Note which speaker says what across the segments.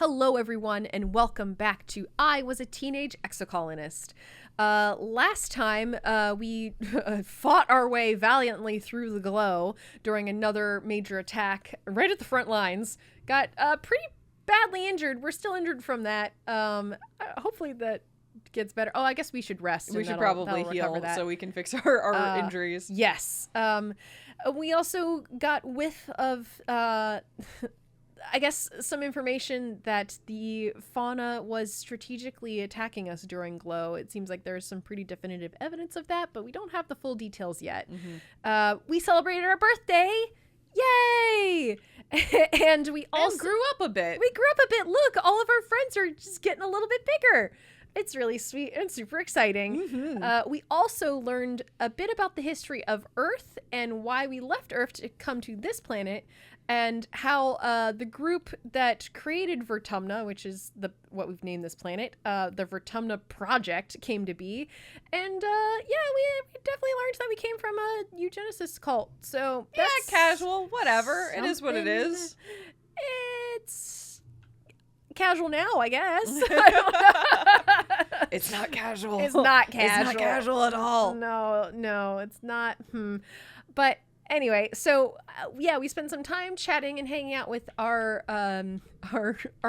Speaker 1: Hello, everyone, and welcome back to I Was a Teenage Exocolonist. Last time, we fought our way valiantly through the glow during another major attack right at the front lines. Got pretty badly injured. We're still injured from that. Hopefully that gets better. Oh, I guess we should rest.
Speaker 2: We should probably heal so we can fix our injuries.
Speaker 1: Yes. We also got whiff of... I guess some information that the fauna was strategically attacking us during Glow. It seems like there's some pretty definitive evidence of that, but we don't have the full details yet. Mm-hmm. We celebrated our birthday. Yay! And we also
Speaker 2: grew up a bit.
Speaker 1: We grew up a bit. Look, all of our friends are just getting a little bit bigger. It's really sweet and super exciting. Mm-hmm. We also learned a bit about the history of Earth and why we left Earth to come to this planet, and how the group that created Vertumna, which is what we've named this planet, the Vertumna Project, came to be. And we definitely learned that we came from a eugenicist cult. So that's
Speaker 2: casual, whatever. It is what it is.
Speaker 1: It's casual now, I guess.
Speaker 2: It's not casual.
Speaker 1: It's not casual.
Speaker 2: It's not casual at all.
Speaker 1: No, it's not. But anyway, so we spent some time chatting and hanging out with our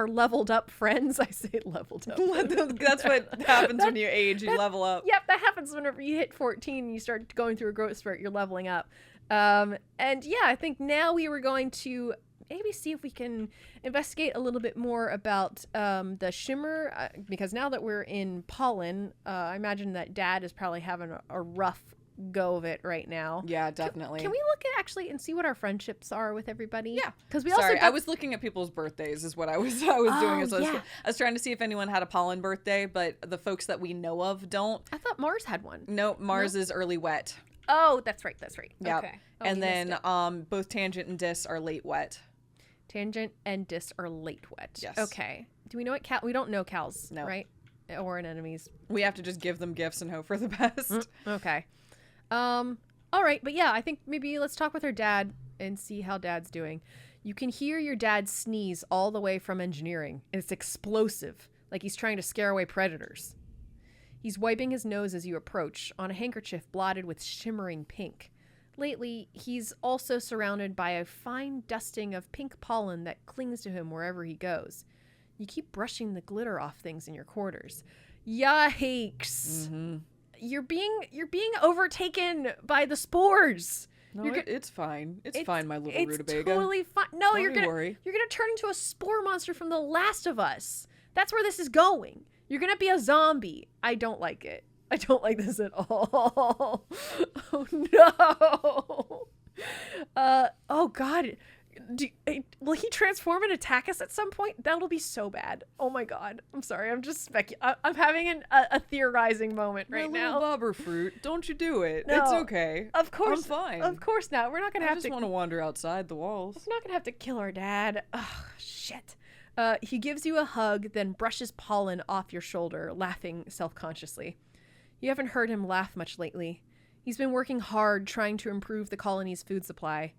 Speaker 1: leveled up friends. I say leveled up.
Speaker 2: That's what happens when you age. You level up.
Speaker 1: Yep, that happens whenever you hit 14 and you start going through a growth spurt. You're leveling up. I think now we were going to maybe see if we can investigate a little bit more about the shimmer, because now that we're in pollen, I imagine that Dad is probably having a rough go of it right now.
Speaker 2: Yeah, definitely.
Speaker 1: Can we look at actually and see what our friendships are with everybody?
Speaker 2: Yeah,
Speaker 1: because
Speaker 2: I was looking at people's birthdays is what I was doing. I was trying to see if anyone had a pollen birthday, but the folks that we know of don't.
Speaker 1: I thought Mars had one.
Speaker 2: No, Mars is early wet.
Speaker 1: Oh, that's right.
Speaker 2: Yep.
Speaker 1: Okay. Oh,
Speaker 2: and then both Tangent and Dis are late wet.
Speaker 1: Tangent and Dis are late wet.
Speaker 2: Yes.
Speaker 1: Okay. Do we know what we don't know Cal's,
Speaker 2: no.
Speaker 1: Right? Or anemones.
Speaker 2: We have to just give them gifts and hope for the best.
Speaker 1: Okay. All right, but yeah, I think maybe let's talk with her dad and see how Dad's doing. You can hear your dad sneeze all the way from engineering, and it's explosive, like he's trying to scare away predators. He's wiping his nose as you approach, on a handkerchief blotted with shimmering pink. Lately, he's also surrounded by a fine dusting of pink pollen that clings to him wherever he goes. You keep brushing the glitter off things in your quarters. Yikes!
Speaker 2: Mm-hmm.
Speaker 1: You're being overtaken by the spores.
Speaker 2: No, it's fine. It's fine, my little rutabaga.
Speaker 1: It's totally fine. No,
Speaker 2: Don't
Speaker 1: you're gonna turn into a spore monster from The Last of Us. That's where this is going. You're gonna be a zombie. I don't like it. I don't like this at all. Oh no. Oh God. Will he transform and attack us at some point? That'll be so bad. Oh my God. I'm sorry. I'm just I'm having a theorizing moment right now.
Speaker 2: My little bobber fruit. Don't you do it.
Speaker 1: No,
Speaker 2: it's okay.
Speaker 1: Of course.
Speaker 2: I'm fine.
Speaker 1: Of course not. We're not going to have to.
Speaker 2: I just want to wander outside the walls.
Speaker 1: We're not going to have to kill our dad. Oh, shit. He gives you a hug, then brushes pollen off your shoulder, laughing self-consciously. You haven't heard him laugh much lately. He's been working hard trying to improve the colony's food supply.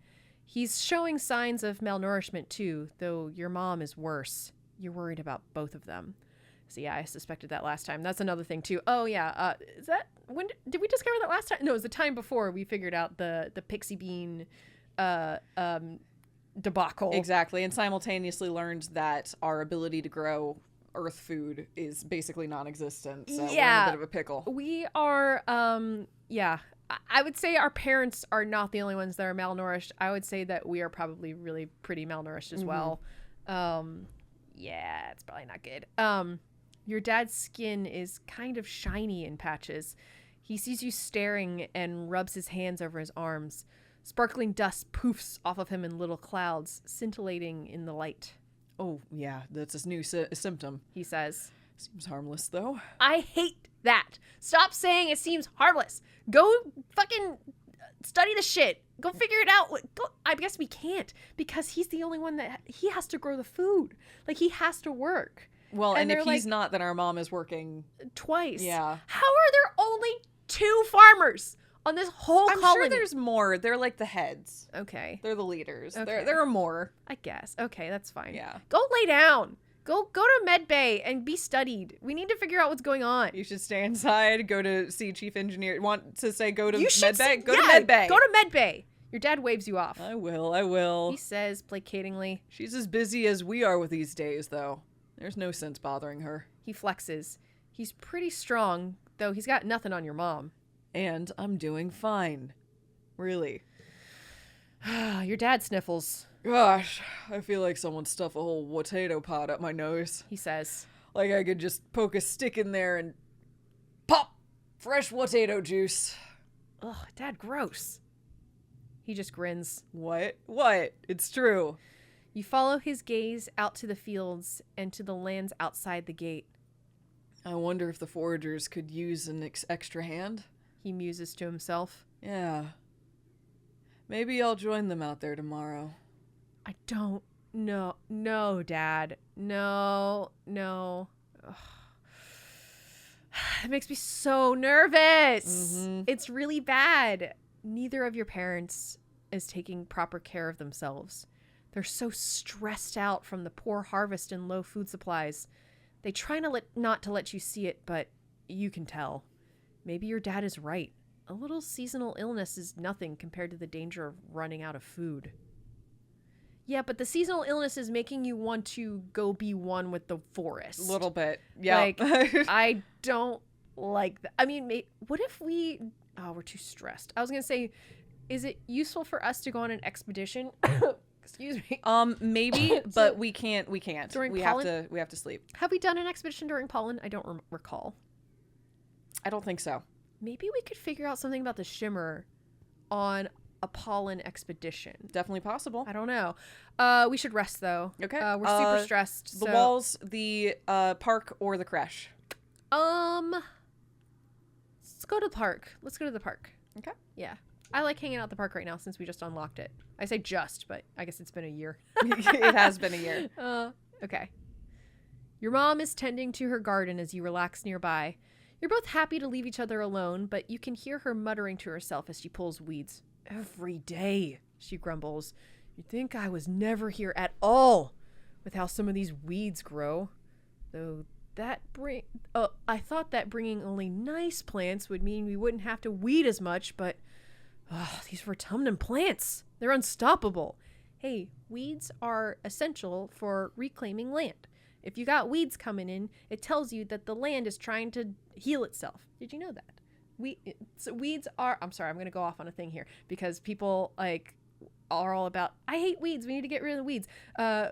Speaker 1: He's showing signs of malnourishment too, though your mom is worse. You're worried about both of them. So yeah, I suspected that last time. That's another thing too. Oh yeah, when did we discover that last time? No, it was the time before we figured out the pixie bean debacle.
Speaker 2: Exactly, and simultaneously learned that our ability to grow earth food is basically non-existent. So we're in a bit of a pickle.
Speaker 1: We are I would say our parents are not the only ones that are malnourished. I would say that we are probably really pretty malnourished as well. It's probably not good. Your dad's skin is kind of shiny in patches. He sees you staring and rubs his hands over his arms. Sparkling dust poofs off of him in little clouds, scintillating in the light.
Speaker 2: Oh, yeah, that's his new symptom.
Speaker 1: He says.
Speaker 2: Seems harmless, though.
Speaker 1: I hate that. Stop saying it seems harmless. Go fucking study the shit. Go figure it out. I guess we can't, because he's the only one that he has to grow the food. Like, he has to work.
Speaker 2: Well, and if he's not, then our mom is working
Speaker 1: twice.
Speaker 2: Yeah.
Speaker 1: How are there only 2 farmers on this whole colony?
Speaker 2: I'm sure there's more. They're like the heads.
Speaker 1: Okay.
Speaker 2: They're the leaders.
Speaker 1: Okay.
Speaker 2: There are more.
Speaker 1: I guess. Okay, that's fine.
Speaker 2: Yeah.
Speaker 1: Go lay down. Go to med bay and be studied. We need to figure out what's going on.
Speaker 2: You should stay inside, go to see chief engineer. Want to say go to
Speaker 1: You
Speaker 2: med
Speaker 1: should
Speaker 2: bay?
Speaker 1: see-
Speaker 2: Go
Speaker 1: yeah,
Speaker 2: to med bay.
Speaker 1: Go to med bay. Your dad waves you off.
Speaker 2: I will.
Speaker 1: He says placatingly.
Speaker 2: She's as busy as we are with these days, though. There's no sense bothering her.
Speaker 1: He flexes. He's pretty strong, though he's got nothing on your mom.
Speaker 2: And I'm doing fine. Really.
Speaker 1: Your dad sniffles.
Speaker 2: Gosh, I feel like someone stuffed a whole potato pod up my nose.
Speaker 1: He says.
Speaker 2: Like I could just poke a stick in there and pop fresh potato juice.
Speaker 1: Ugh, Dad, gross. He just grins.
Speaker 2: What? What? It's true.
Speaker 1: You follow his gaze out to the fields and to the lands outside the gate.
Speaker 2: I wonder if the foragers could use an extra hand.
Speaker 1: He muses to himself.
Speaker 2: Yeah. Maybe I'll join them out there tomorrow.
Speaker 1: I don't know. No, Dad. No. Ugh. It makes me so nervous.
Speaker 2: Mm-hmm.
Speaker 1: It's really bad. Neither of your parents is taking proper care of themselves. They're so stressed out from the poor harvest and low food supplies. They try not to let you see it, but you can tell. Maybe your dad is right. A little seasonal illness is nothing compared to the danger of running out of food. Yeah, but the seasonal illness is making you want to go be one with the forest.
Speaker 2: A little bit. Yeah.
Speaker 1: Like, I don't like that. I mean, what if we... Oh, we're too stressed. I was going to say, is it useful for us to go on an expedition? Excuse me.
Speaker 2: Maybe, but we can't.
Speaker 1: During
Speaker 2: we
Speaker 1: pollen?
Speaker 2: have to sleep.
Speaker 1: Have we done an expedition during pollen? I don't recall.
Speaker 2: I don't think so.
Speaker 1: Maybe we could figure out something about the shimmer on a pollen expedition.
Speaker 2: Definitely possible.
Speaker 1: I don't know. We should rest though.
Speaker 2: Okay.
Speaker 1: We're super stressed.
Speaker 2: The walls, the park, or the creche.
Speaker 1: Let's go to the park.
Speaker 2: Okay.
Speaker 1: Yeah. I like hanging out at the park right now since we just unlocked it. I say just, but I guess it's been a year.
Speaker 2: It has been a year.
Speaker 1: Okay. Your mom is tending to her garden as you relax nearby. You're both happy to leave each other alone, but you can hear her muttering to herself as she pulls weeds. Every day, she grumbles. You'd think I was never here at all with how some of these weeds grow. Though I thought that bringing only nice plants would mean we wouldn't have to weed as much, but these Vertumnalia plants, they're unstoppable. Hey, weeds are essential for reclaiming land. If you got weeds coming in, it tells you that the land is trying to heal itself. Did you know that? Weeds are... I'm sorry, I'm going to go off on a thing here because people like are all about, I hate weeds. We need to get rid of the weeds.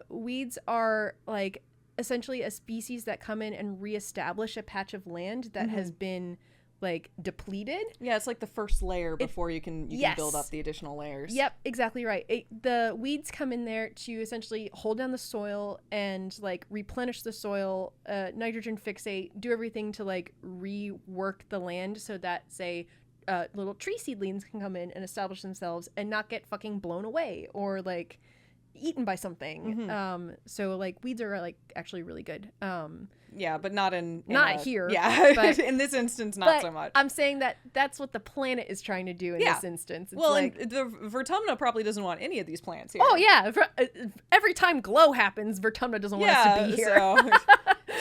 Speaker 1: Weeds are like essentially a species that come in and reestablish a patch of land that has been like depleted.
Speaker 2: Yeah, it's like the first layer before you can build up the additional layers.
Speaker 1: Yep, exactly right. The weeds come in there to essentially hold down the soil and like replenish the soil, nitrogen fixate, do everything to like rework the land so that say little tree seedlings can come in and establish themselves and not get fucking blown away or like eaten by something. So like weeds are like actually really good.
Speaker 2: Yeah, but not
Speaker 1: here.
Speaker 2: Yeah,
Speaker 1: but
Speaker 2: in this instance, not so much.
Speaker 1: I'm saying that's what the planet is trying to do in this instance. It's
Speaker 2: and the Vertumnalia probably doesn't want any of these plants here.
Speaker 1: Oh yeah, every time glow happens, Vertumnalia doesn't want us to be here.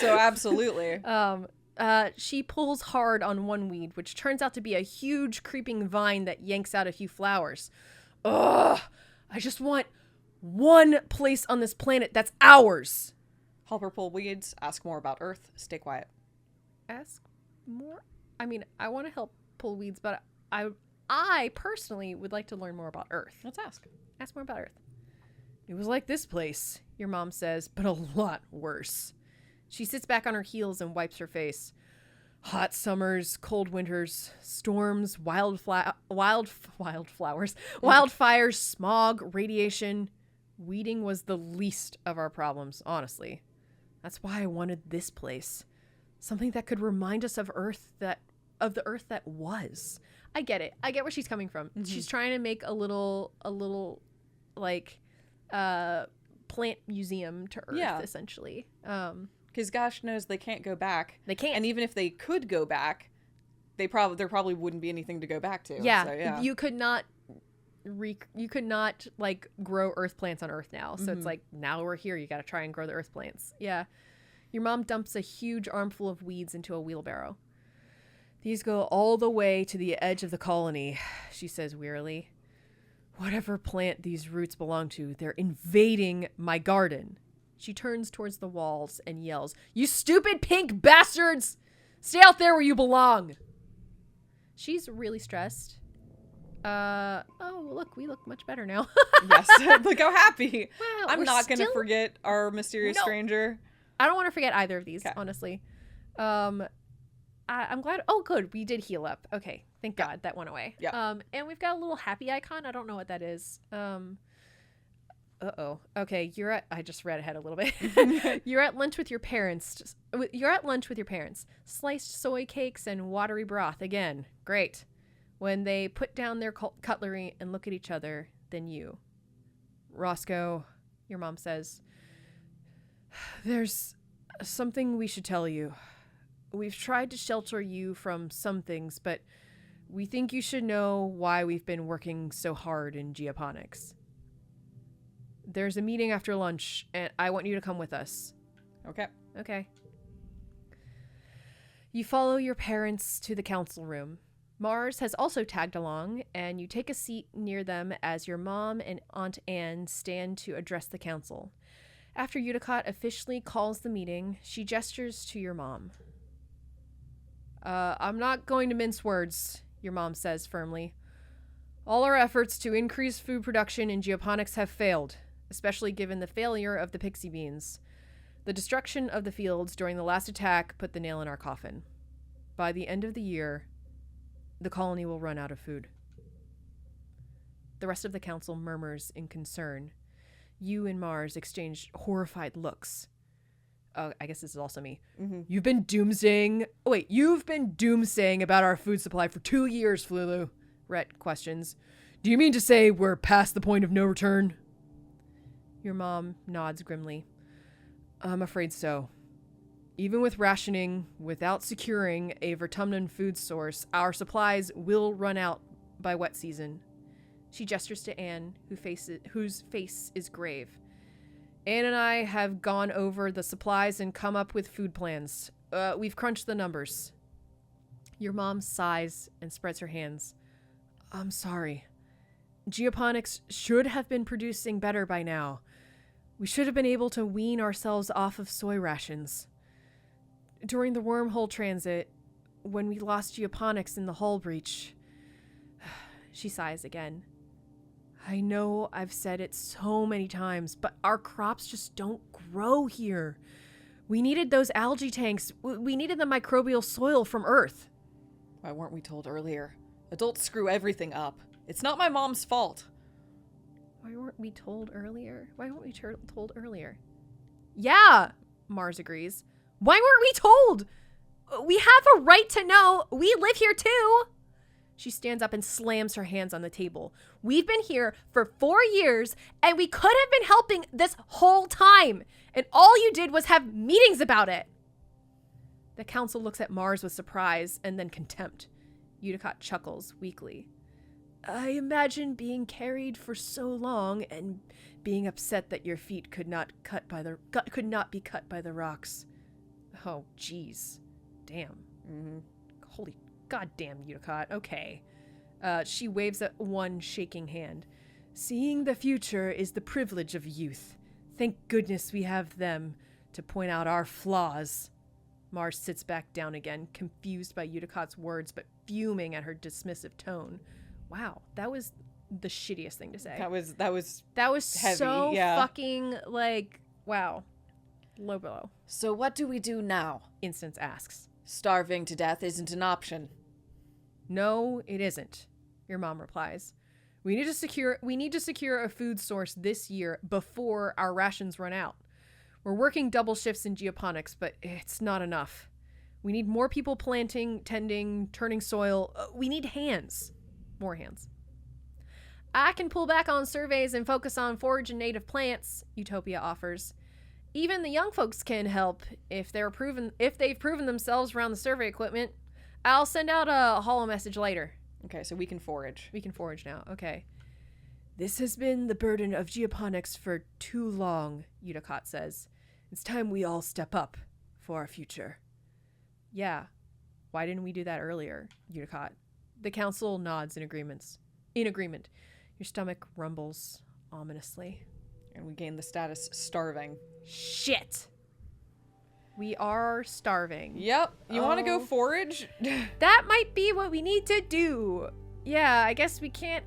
Speaker 2: So absolutely.
Speaker 1: She pulls hard on one weed, which turns out to be a huge creeping vine that yanks out a few flowers. Ugh! I just want one place on this planet that's ours.
Speaker 2: Help her pull weeds. Ask more about Earth. Stay quiet.
Speaker 1: Ask more? I mean, I want to help pull weeds, but I personally would like to learn more about Earth.
Speaker 2: Let's ask.
Speaker 1: Ask more about Earth. It was like this place, your mom says, but a lot worse. She sits back on her heels and wipes her face. Hot summers, cold winters, storms, wildflowers, wildfires, smog, radiation. Weeding was the least of our problems, honestly. That's why I wanted this place. Something that could remind us of the earth that was. I get it. I get where she's coming from. She's trying to make a little like plant museum to Earth, essentially.
Speaker 2: Because gosh knows they can't go back.
Speaker 1: They can't.
Speaker 2: And even if they could go back, there probably wouldn't be anything to go back to.
Speaker 1: Yeah.
Speaker 2: So,
Speaker 1: You could not you could not like grow earth plants on Earth now. So it's like, now we're here. You got to try and grow the earth plants. Yeah. Your mom dumps a huge armful of weeds into a wheelbarrow. These go all the way to the edge of the colony, she says wearily. Whatever plant these roots belong to, they're invading my garden. She turns towards the walls and yells, "You stupid pink bastards! Stay out there where you belong!" She's really stressed. Oh, look, we look much better now.
Speaker 2: Yes, look how happy.
Speaker 1: Well,
Speaker 2: I'm not going to forget our mysterious stranger.
Speaker 1: I don't want to forget either of these, honestly. I'm glad. Oh, good. We did heal up. Okay. Thank God that went away.
Speaker 2: Yeah.
Speaker 1: And we've got a little happy icon. I don't know what that is. Uh-oh. Okay. I just read ahead a little bit. You're at lunch with your parents. Sliced soy cakes and watery broth. Again. Great. When they put down their cutlery and look at each other, then you. Roscoe, your mom says, "There's something we should tell you. We've tried to shelter you from some things, but we think you should know why we've been working so hard in geoponics. There's a meeting after lunch, and I want you to come with us."
Speaker 2: Okay.
Speaker 1: Okay. You follow your parents to the council room. Mars has also tagged along, and you take a seat near them as your mom and Aunt Anne stand to address the council. After Uticott officially calls the meeting, she gestures to your mom. I'm not going to mince words," your mom says firmly. "All our efforts to increase food production in geoponics have failed, especially given the failure of the pixie beans. The destruction of the fields during the last attack put the nail in our coffin. By the end of the year, the colony will run out of food." The rest of the council murmurs in concern. You and Mars exchange horrified looks. I guess this is also me.
Speaker 2: Mm-hmm.
Speaker 1: You've been doomsaying about our food supply for 2 years, Flulu. Rhett questions. "Do you mean to say we're past the point of no return?" Your mom nods grimly. "I'm afraid so. Even with rationing, without securing a Vertumnan food source, our supplies will run out by wet season." She gestures to Anne, whose face is grave. "Anne and I have gone over the supplies and come up with food plans. We've crunched the numbers." Your mom sighs and spreads her hands. "I'm sorry. Geoponics should have been producing better by now. We should have been able to wean ourselves off of soy rations. During the wormhole transit, when we lost geoponics in the hull breach..." She sighs again. "I know I've said it so many times, but our crops just don't grow here. We needed those algae tanks. We needed the microbial soil from Earth."
Speaker 2: Why weren't we told earlier? Adults screw everything up. It's not my mom's fault.
Speaker 1: Why weren't we told earlier? Yeah, Mars agrees. Why weren't we told? We have a right to know. We live here too. She stands up and slams her hands on the table. "We've been here for 4 years, and we could have been helping this whole time. And all you did was have meetings about it." The council looks at Mars with surprise and then contempt. Uticott chuckles weakly. "I imagine being carried for so long and being upset that your feet could not be cut by the rocks." Oh, jeez. Damn.
Speaker 2: Mm-hmm.
Speaker 1: Holy goddamn, Uticott. Okay. She waves at one shaking hand. "Seeing the future is the privilege of youth. Thank goodness we have them to point out our flaws." Mars sits back down again, confused by Uticott's words, but fuming at her dismissive tone. Wow, that was the shittiest thing to say.
Speaker 2: That was heavy,
Speaker 1: so
Speaker 2: yeah.
Speaker 1: fucking, like, wow. Low blow.
Speaker 2: "So what do we do now?"
Speaker 1: Instance asks.
Speaker 2: "Starving to death isn't an option."
Speaker 1: "No, it isn't," your mom replies. We need to secure a food source this year before our rations run out. We're working double shifts in geoponics, but it's not enough. We need more people planting, tending, turning soil. We need hands. More hands. "I can pull back on surveys and focus on foraging native plants," Utopia offers. "Even the young folks can help if they've proven themselves around the survey equipment. I'll send out a holo message later."
Speaker 2: Okay, so we can forage.
Speaker 1: We can forage now. Okay. This has been the burden of geoponics for too long, Udicott says. It's time we all step up for our future. Yeah. Why didn't we do that earlier, Udicott? The council nods in agreement. Your stomach rumbles ominously.
Speaker 2: And we gain the status starving.
Speaker 1: Shit! We are starving.
Speaker 2: Yep. You want to go forage?
Speaker 1: That might be what we need to do. Yeah, I guess we can't,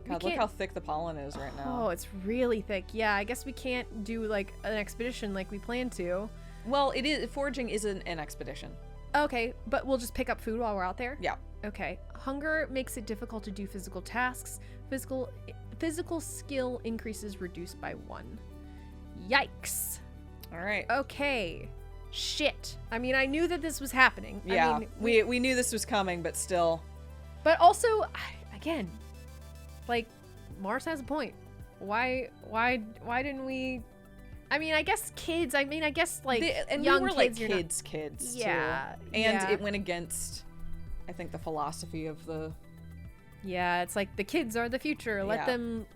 Speaker 2: God, look how thick the pollen is right now.
Speaker 1: Oh, it's really thick. Yeah, I guess we can't do, like, an expedition like we planned to.
Speaker 2: Well, foraging isn't an expedition.
Speaker 1: Okay, but we'll just pick up food while we're out there?
Speaker 2: Yeah.
Speaker 1: Okay. Hunger makes it difficult to do physical tasks. Physical skill increases reduced by 1. Yikes.
Speaker 2: All right.
Speaker 1: Okay. Shit. I mean, I knew that this was happening.
Speaker 2: Yeah.
Speaker 1: I mean,
Speaker 2: we knew this was coming, but still.
Speaker 1: But also, again, like, Mars has a point. Why didn't we? I mean, I guess kids. I mean, I guess like
Speaker 2: and
Speaker 1: young
Speaker 2: we were
Speaker 1: kids,
Speaker 2: like kids
Speaker 1: yeah,
Speaker 2: too. And it went against, I think, the philosophy of the.
Speaker 1: Yeah, it's like the kids are the future. Let them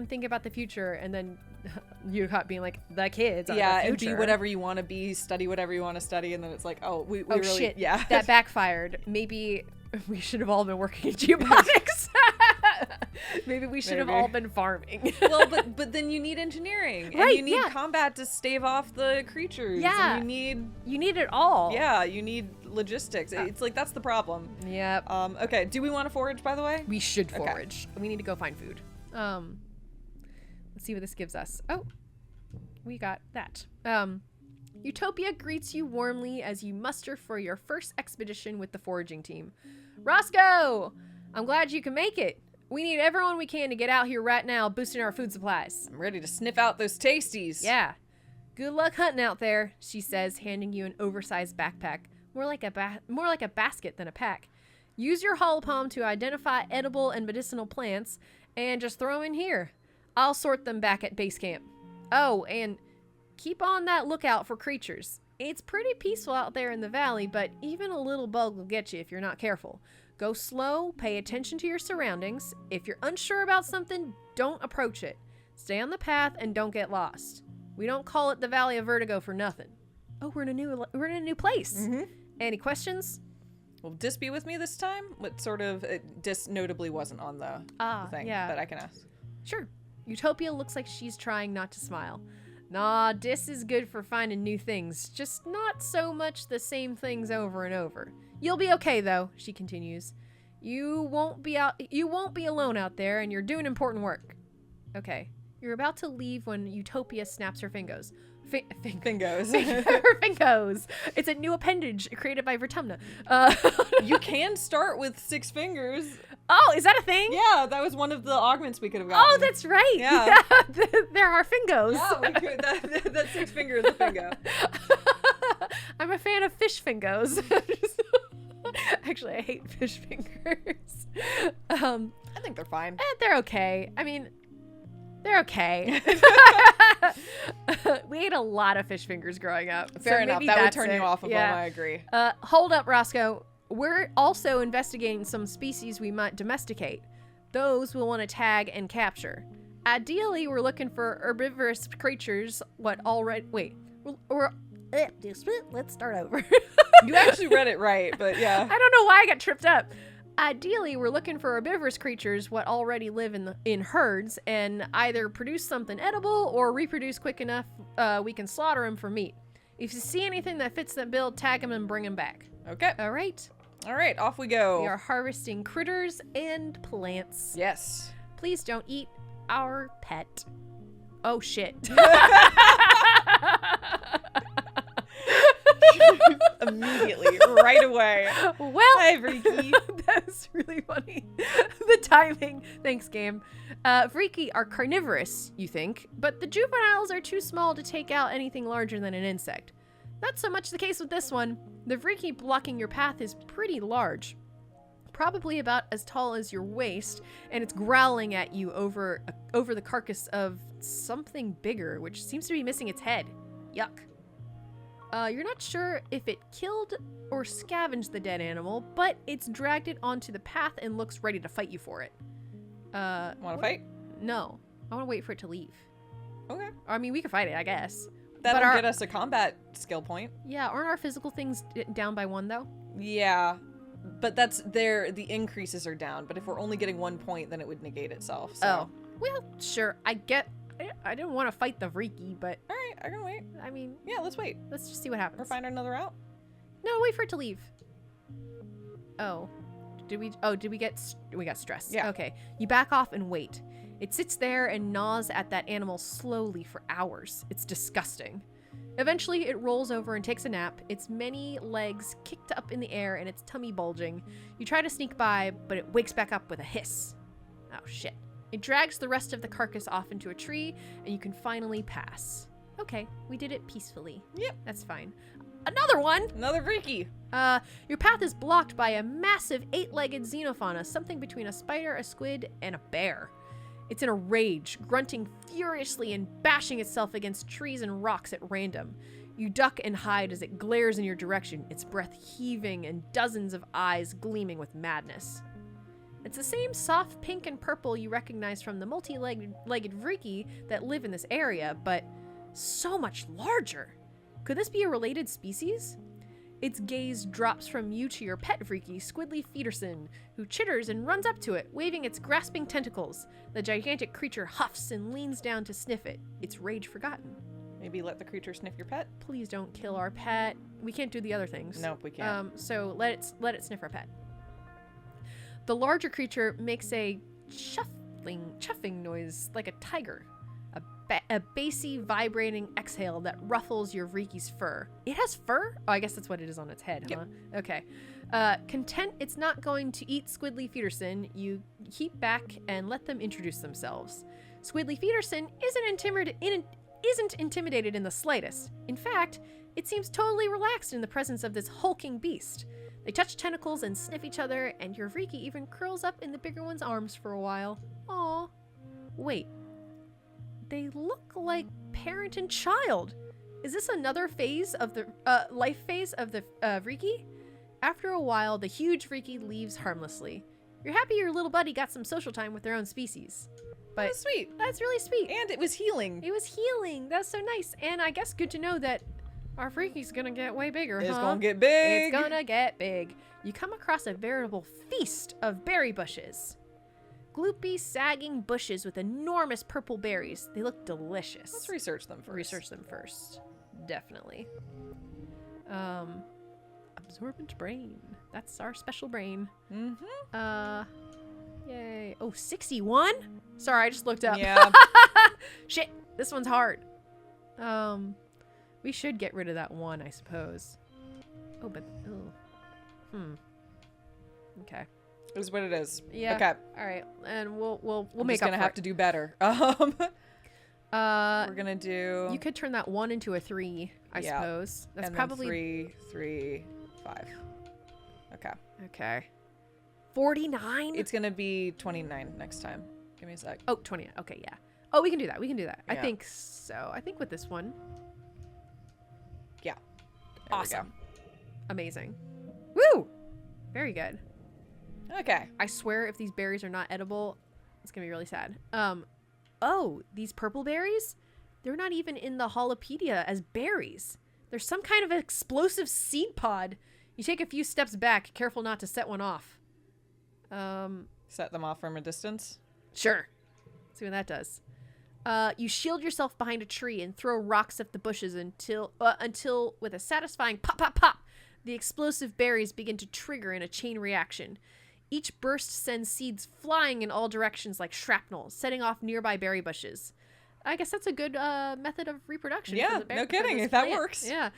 Speaker 1: think about the future, and then you caught being like the kids. Are the future.
Speaker 2: And be whatever you want to be, study whatever you want to study, and then it's like, we really,
Speaker 1: shit,
Speaker 2: yeah,
Speaker 1: that backfired. Maybe we should have all been working in geoponics. Maybe we should have all been farming.
Speaker 2: Well, but then you need engineering,
Speaker 1: right,
Speaker 2: and you need combat to stave off the creatures.
Speaker 1: Yeah,
Speaker 2: and you
Speaker 1: need it all.
Speaker 2: Yeah, you need logistics. It's like that's the problem.
Speaker 1: Yep.
Speaker 2: Okay. Do we want to forage, by the way?
Speaker 1: We should forage. Okay. We need to go find food. Let's see what this gives us. Oh, we got that. Utopia greets you warmly as you muster for your first expedition with the foraging team. Roscoe, I'm glad you can make it. We need everyone we can to get out here right now, boosting our food supplies.
Speaker 2: I'm ready to sniff out those tasties.
Speaker 1: Yeah. Good luck hunting out there, she says, handing you an oversized backpack. More like a basket than a pack. Use your hollow palm to identify edible and medicinal plants, and just throw them in here. I'll sort them back at base camp. Oh, and keep on that lookout for creatures. It's pretty peaceful out there in the valley, but even a little bug will get you if you're not careful. Go slow, pay attention to your surroundings. If you're unsure about something, don't approach it. Stay on the path and don't get lost. We don't call it the Valley of Vertigo for nothing. Oh, we're in a new place. Mm-hmm. Any questions?
Speaker 2: Will Dis be with me this time? What sort of Dis notably wasn't on the thing, but I can ask.
Speaker 1: Sure. Utopia looks like she's trying not to smile. Nah, Dis is good for finding new things, just not so much the same things over and over. You'll be okay though, she continues. You won't be alone out there, and you're doing important work. Okay. You're about to leave when Utopia snaps her fingers.
Speaker 2: Fingos.
Speaker 1: Her fingos. It's a new appendage created by Vertumnalia.
Speaker 2: You can start with 6 fingers.
Speaker 1: Oh, is that a thing?
Speaker 2: Yeah, that was one of the augments we could have gotten.
Speaker 1: Oh, that's right.
Speaker 2: Yeah.
Speaker 1: There are fingos.
Speaker 2: Yeah, we could. That 6 finger is a fingo.
Speaker 1: I'm a fan of fish fingos. Actually, I hate fish fingers.
Speaker 2: I think they're fine.
Speaker 1: They're okay. I mean, they're okay. We ate a lot of fish fingers growing up.
Speaker 2: Fair enough. That would turn you off of them, I agree.
Speaker 1: Hold up, Roscoe. We're also investigating some species we might domesticate. Those we'll want to tag and capture. Ideally, we're looking for herbivorous creatures. Let's start over.
Speaker 2: You actually read it right, but yeah.
Speaker 1: I don't know why I got tripped up. Ideally, we're looking for herbivorous creatures what already live in herds and either produce something edible or reproduce quick enough we can slaughter them for meat. If you see anything that fits that bill, tag them and bring them back.
Speaker 2: Okay.
Speaker 1: All right.
Speaker 2: All right, off we go.
Speaker 1: We are harvesting critters and plants.
Speaker 2: Yes.
Speaker 1: Please don't eat our pet. Oh, shit.
Speaker 2: Immediately, right away.
Speaker 1: Well,
Speaker 2: hi, Freaky.
Speaker 1: That's really funny. The timing. Thanks, game. Freaky are carnivorous, you think, but the juveniles are too small to take out anything larger than an insect. Not so much the case with this one. The Freaky blocking your path is pretty large. Probably about as tall as your waist, and it's growling at you over the carcass of something bigger, which seems to be missing its head. Yuck. You're not sure if it killed or scavenged the dead animal, but it's dragged it onto the path and looks ready to fight you for it.
Speaker 2: Want to fight?
Speaker 1: No. I want to wait for it to leave.
Speaker 2: Okay.
Speaker 1: I mean, we can fight it, I guess.
Speaker 2: That'll get us a combat skill point.
Speaker 1: Yeah, aren't our physical things down by 1, though?
Speaker 2: Yeah. But that's the increases are down. But if we're only getting 1 point, then it would negate itself. So.
Speaker 1: Oh. Well, sure. I didn't want to fight the Vriki, but...
Speaker 2: All right, I can wait.
Speaker 1: I mean...
Speaker 2: Yeah, let's wait.
Speaker 1: Let's just see what happens.
Speaker 2: Or find another route.
Speaker 1: No, wait for it to leave. Oh. Did we get... We got stressed.
Speaker 2: Yeah.
Speaker 1: Okay. You back off and wait. It sits there and gnaws at that animal slowly for hours. It's disgusting. Eventually, it rolls over and takes a nap, its many legs kicked up in the air and its tummy bulging. You try to sneak by, but it wakes back up with a hiss. Oh, shit. It drags the rest of the carcass off into a tree, and you can finally pass. Okay, we did it peacefully.
Speaker 2: Yep.
Speaker 1: That's fine. Another one!
Speaker 2: Another Vriki!
Speaker 1: Your path is blocked by a massive 8-legged xenofauna, something between a spider, a squid, and a bear. It's in a rage, grunting furiously and bashing itself against trees and rocks at random. You duck and hide as it glares in your direction, its breath heaving and dozens of eyes gleaming with madness. It's the same soft pink and purple you recognize from the multi-legged Vriki that live in this area, but so much larger. Could this be a related species? Its gaze drops from you to your pet Vriki, Squidly Feederson, who chitters and runs up to it, waving its grasping tentacles. The gigantic creature huffs and leans down to sniff it, its rage forgotten.
Speaker 2: Maybe let the creature sniff your pet?
Speaker 1: Please don't kill our pet. We can't do the other things.
Speaker 2: Nope, we can't.
Speaker 1: So let it sniff our pet. The larger creature makes a chuffing noise like a tiger. A bassy, vibrating exhale that ruffles your Vriki's fur. It has fur? Oh, I guess that's what it is on its head, huh? Yep. Okay. Content it's not going to eat Squidly Feederson, you keep back and let them introduce themselves. Squidly Feederson isn't intimidated in the slightest. In fact, it seems totally relaxed in the presence of this hulking beast. They touch tentacles and sniff each other, and your Vriki even curls up in the bigger one's arms for a while. Aw. Wait. They look like parent and child. Is this another phase of the life phase of the Vriki? After a while, the huge Vriki leaves harmlessly. You're happy your little buddy got some social time with their own species. But
Speaker 2: that's sweet.
Speaker 1: That's really sweet.
Speaker 2: And it was healing.
Speaker 1: It was healing. That's so nice. And I guess good to know that our Vriki's gonna get way bigger,
Speaker 2: It's gonna get big.
Speaker 1: It's gonna get big. You come across a veritable feast of berry bushes. Gloopy, sagging bushes with enormous purple berries. They look delicious.
Speaker 2: Let's research them
Speaker 1: first. Definitely. Absorbent brain. That's our special brain.
Speaker 2: Mm-hmm.
Speaker 1: Yay. Oh, 61? Sorry, I just looked up.
Speaker 2: Yeah.
Speaker 1: Shit, this one's hard. We should get rid of that one, I suppose. Oh, but, Okay.
Speaker 2: It is what it is.
Speaker 1: Yeah.
Speaker 2: Okay.
Speaker 1: All right, and we'll
Speaker 2: I'm
Speaker 1: make
Speaker 2: just
Speaker 1: up
Speaker 2: gonna
Speaker 1: for
Speaker 2: have
Speaker 1: it.
Speaker 2: to do better. We're gonna do.
Speaker 1: You could turn that 1 into a 3, I suppose. That's
Speaker 2: and
Speaker 1: probably
Speaker 2: 3, 5. Okay.
Speaker 1: Okay. 49.
Speaker 2: It's gonna be 29 next time. Give me a sec.
Speaker 1: Oh, 20. Okay, yeah. Oh, we can do that.
Speaker 2: Yeah.
Speaker 1: I think so. I think with this one.
Speaker 2: Yeah. There
Speaker 1: Awesome. Amazing. Woo! Very good.
Speaker 2: Okay.
Speaker 1: I swear if these berries are not edible, it's gonna be really sad. Oh, these purple berries? They're not even in the Holopedia as berries. They're some kind of explosive seed pod. You take a few steps back, careful not to set one off.
Speaker 2: Set them off from a distance?
Speaker 1: Sure. Let's see what that does. You shield yourself behind a tree and throw rocks at the bushes until with a satisfying pop, pop, pop, the explosive berries begin to trigger in a chain reaction. Each burst sends seeds flying in all directions like shrapnel, setting off nearby berry bushes. I guess that's a good method of reproduction.
Speaker 2: Yeah, no kidding. If that works.
Speaker 1: Yeah.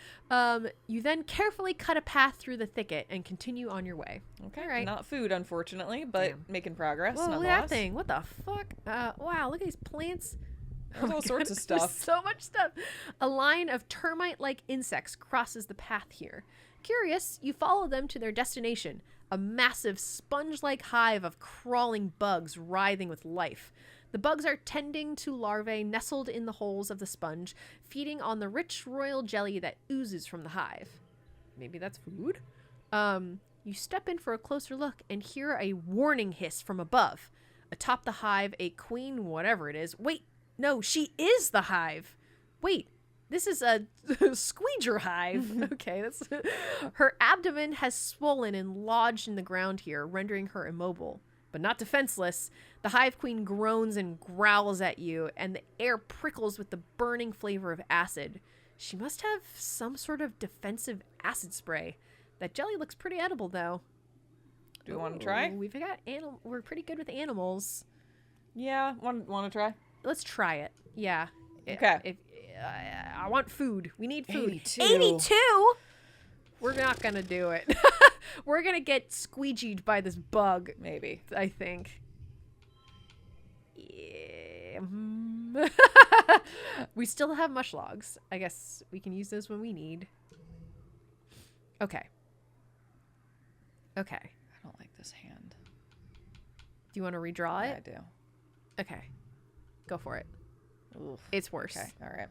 Speaker 1: You then carefully cut a path through the thicket and continue on your way.
Speaker 2: Okay.
Speaker 1: All right.
Speaker 2: Not food, unfortunately, but making progress.
Speaker 1: Whoa, look
Speaker 2: nonetheless.
Speaker 1: at that thing. What the fuck? Wow, look at these plants.
Speaker 2: There's all sorts of stuff.
Speaker 1: There's so much stuff. A line of termite-like insects crosses the path here. Curious, you follow them to their destination, a massive sponge-like hive of crawling bugs writhing with life. The bugs are tending to larvae nestled in the holes of the sponge, feeding on the rich royal jelly that oozes from the hive. Maybe that's food? You step in for a closer look and hear a warning hiss from above. Atop the hive, a queen, whatever it is. Wait, no, she is the hive. Wait, this is a squeeger hive. Okay, that's her abdomen has swollen and lodged in the ground here, rendering her immobile, but not defenseless. The hive queen groans and growls at you, and the air prickles with the burning flavor of acid. She must have some sort of defensive acid spray. That jelly looks pretty edible, though.
Speaker 2: Do you want to try?
Speaker 1: We're pretty good with animals.
Speaker 2: Yeah, want to try?
Speaker 1: Let's try it. Yeah.
Speaker 2: Okay.
Speaker 1: I want food. We need food.
Speaker 2: 82.
Speaker 1: 82? We're not gonna do it. We're gonna get squeegeed by this bug.
Speaker 2: Maybe.
Speaker 1: I think. Yeah. We still have mush logs. I guess we can use those when we need. Okay. Okay.
Speaker 2: I don't like this hand.
Speaker 1: Do you want to redraw it?
Speaker 2: I do.
Speaker 1: Okay. Go for it.
Speaker 2: Oof.
Speaker 1: It's worse.
Speaker 2: Okay. All right.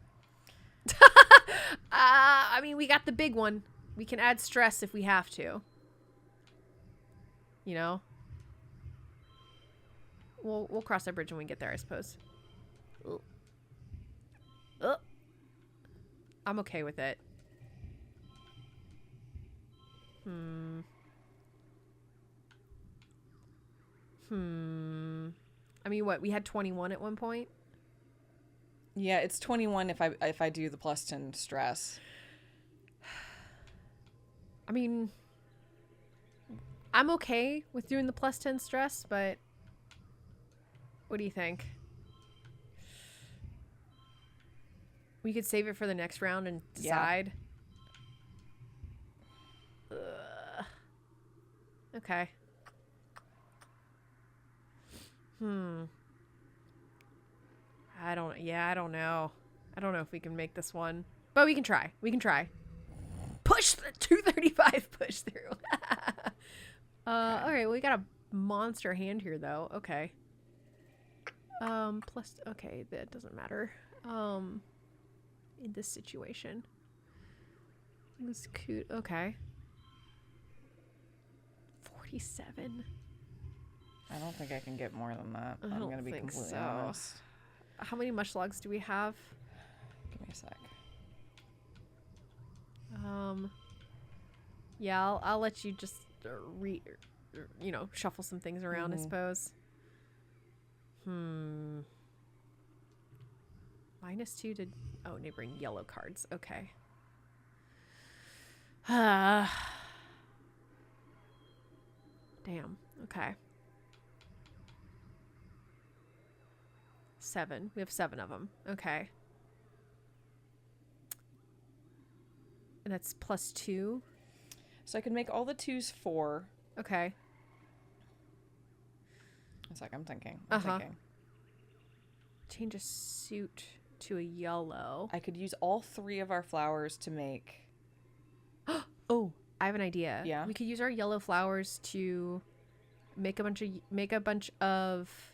Speaker 1: I mean, we got the big one. We can add stress if we have to. You know? We'll cross that bridge when we get there, I suppose. I'm okay with it. I mean, what? We had 21 at one point?
Speaker 2: Yeah, it's 21 if I do the plus 10 stress.
Speaker 1: I mean, I'm okay with doing the plus 10 stress, but what do you think? We could save it for the next round and decide. Yeah. Okay. I don't know. I don't know if we can make this one. But we can try. Push the 235 push through. All right, well, we got a monster hand here though. Okay. Plus okay, that doesn't matter. In this situation. This cute. Okay. 47.
Speaker 2: I don't think I can get more than that. I'm going to be completely honest.
Speaker 1: How many mush logs do we have?
Speaker 2: Give me a sec.
Speaker 1: Yeah, I'll let you just shuffle some things around, I suppose. -2 to neighboring yellow cards. Okay. Damn. Okay. 7. We have 7 of them. Okay. And that's +2.
Speaker 2: So I could make all the 2s 4.
Speaker 1: Okay.
Speaker 2: It's like I'm thinking.
Speaker 1: Change a suit to a yellow.
Speaker 2: I could use all 3 of our flowers to make.
Speaker 1: Oh, I have an idea.
Speaker 2: Yeah.
Speaker 1: We could use our yellow flowers to make a bunch of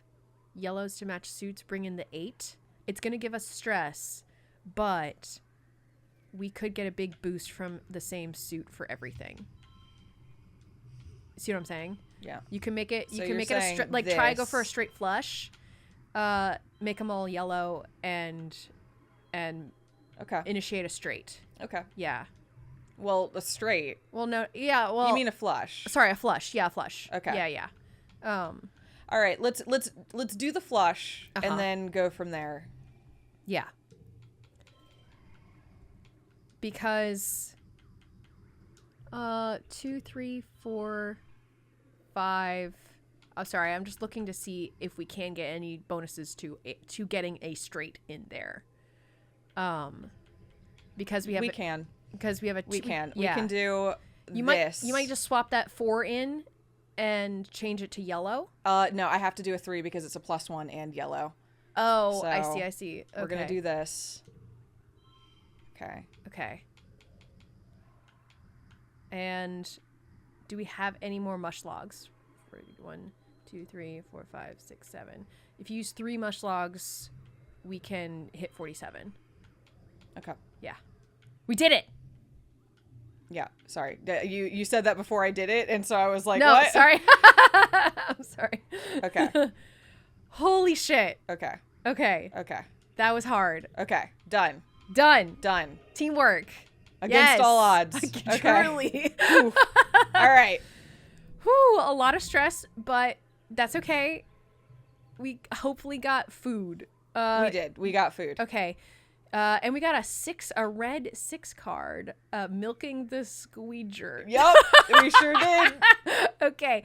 Speaker 1: yellows to match suits, bring in the 8. It's going to give us stress, but we could get a big boost from the same suit for everything. See what I'm saying?
Speaker 2: Yeah.
Speaker 1: You can make it.
Speaker 2: So
Speaker 1: You can make it try to go for a straight flush. Make them all yellow and
Speaker 2: okay.
Speaker 1: Initiate a straight.
Speaker 2: Okay.
Speaker 1: Yeah.
Speaker 2: Well, a straight.
Speaker 1: Well, no. Yeah. Well,
Speaker 2: you mean a flush?
Speaker 1: Sorry, a flush. Yeah, a flush.
Speaker 2: Okay.
Speaker 1: Yeah.
Speaker 2: All right. Let's do the flush and then go from there.
Speaker 1: Yeah. Because 2, 3, 4, 5. Oh, sorry. I'm just looking to see if we can get any bonuses to getting a straight in there. Because we have
Speaker 2: we can do
Speaker 1: you
Speaker 2: this.
Speaker 1: You might just swap that 4 in and change it to yellow.
Speaker 2: No, I have to do a 3 because it's a +1 and yellow.
Speaker 1: Oh,
Speaker 2: so
Speaker 1: I see. Okay.
Speaker 2: We're gonna do this.
Speaker 1: Okay. And do we have any more mush logs? 1, 2, 3, 4, 5, 6, 7. If you use 3 mush logs, we can hit 47.
Speaker 2: Okay.
Speaker 1: Yeah. We did it!
Speaker 2: Yeah, sorry. You said that before I did it, and so I was like,
Speaker 1: no,
Speaker 2: what?
Speaker 1: Sorry. I'm sorry.
Speaker 2: Okay.
Speaker 1: Holy shit.
Speaker 2: Okay.
Speaker 1: Okay.
Speaker 2: Okay.
Speaker 1: That was hard.
Speaker 2: Okay. Done.
Speaker 1: Done.
Speaker 2: Done.
Speaker 1: Teamwork.
Speaker 2: Against all odds.
Speaker 1: Truly.
Speaker 2: All right.
Speaker 1: Whew, a lot of stress, but that's okay. We hopefully got food.
Speaker 2: We did. We got food.
Speaker 1: Okay. And we got a red 6 card, milking the squeeger.
Speaker 2: Yep, we sure did.
Speaker 1: Okay.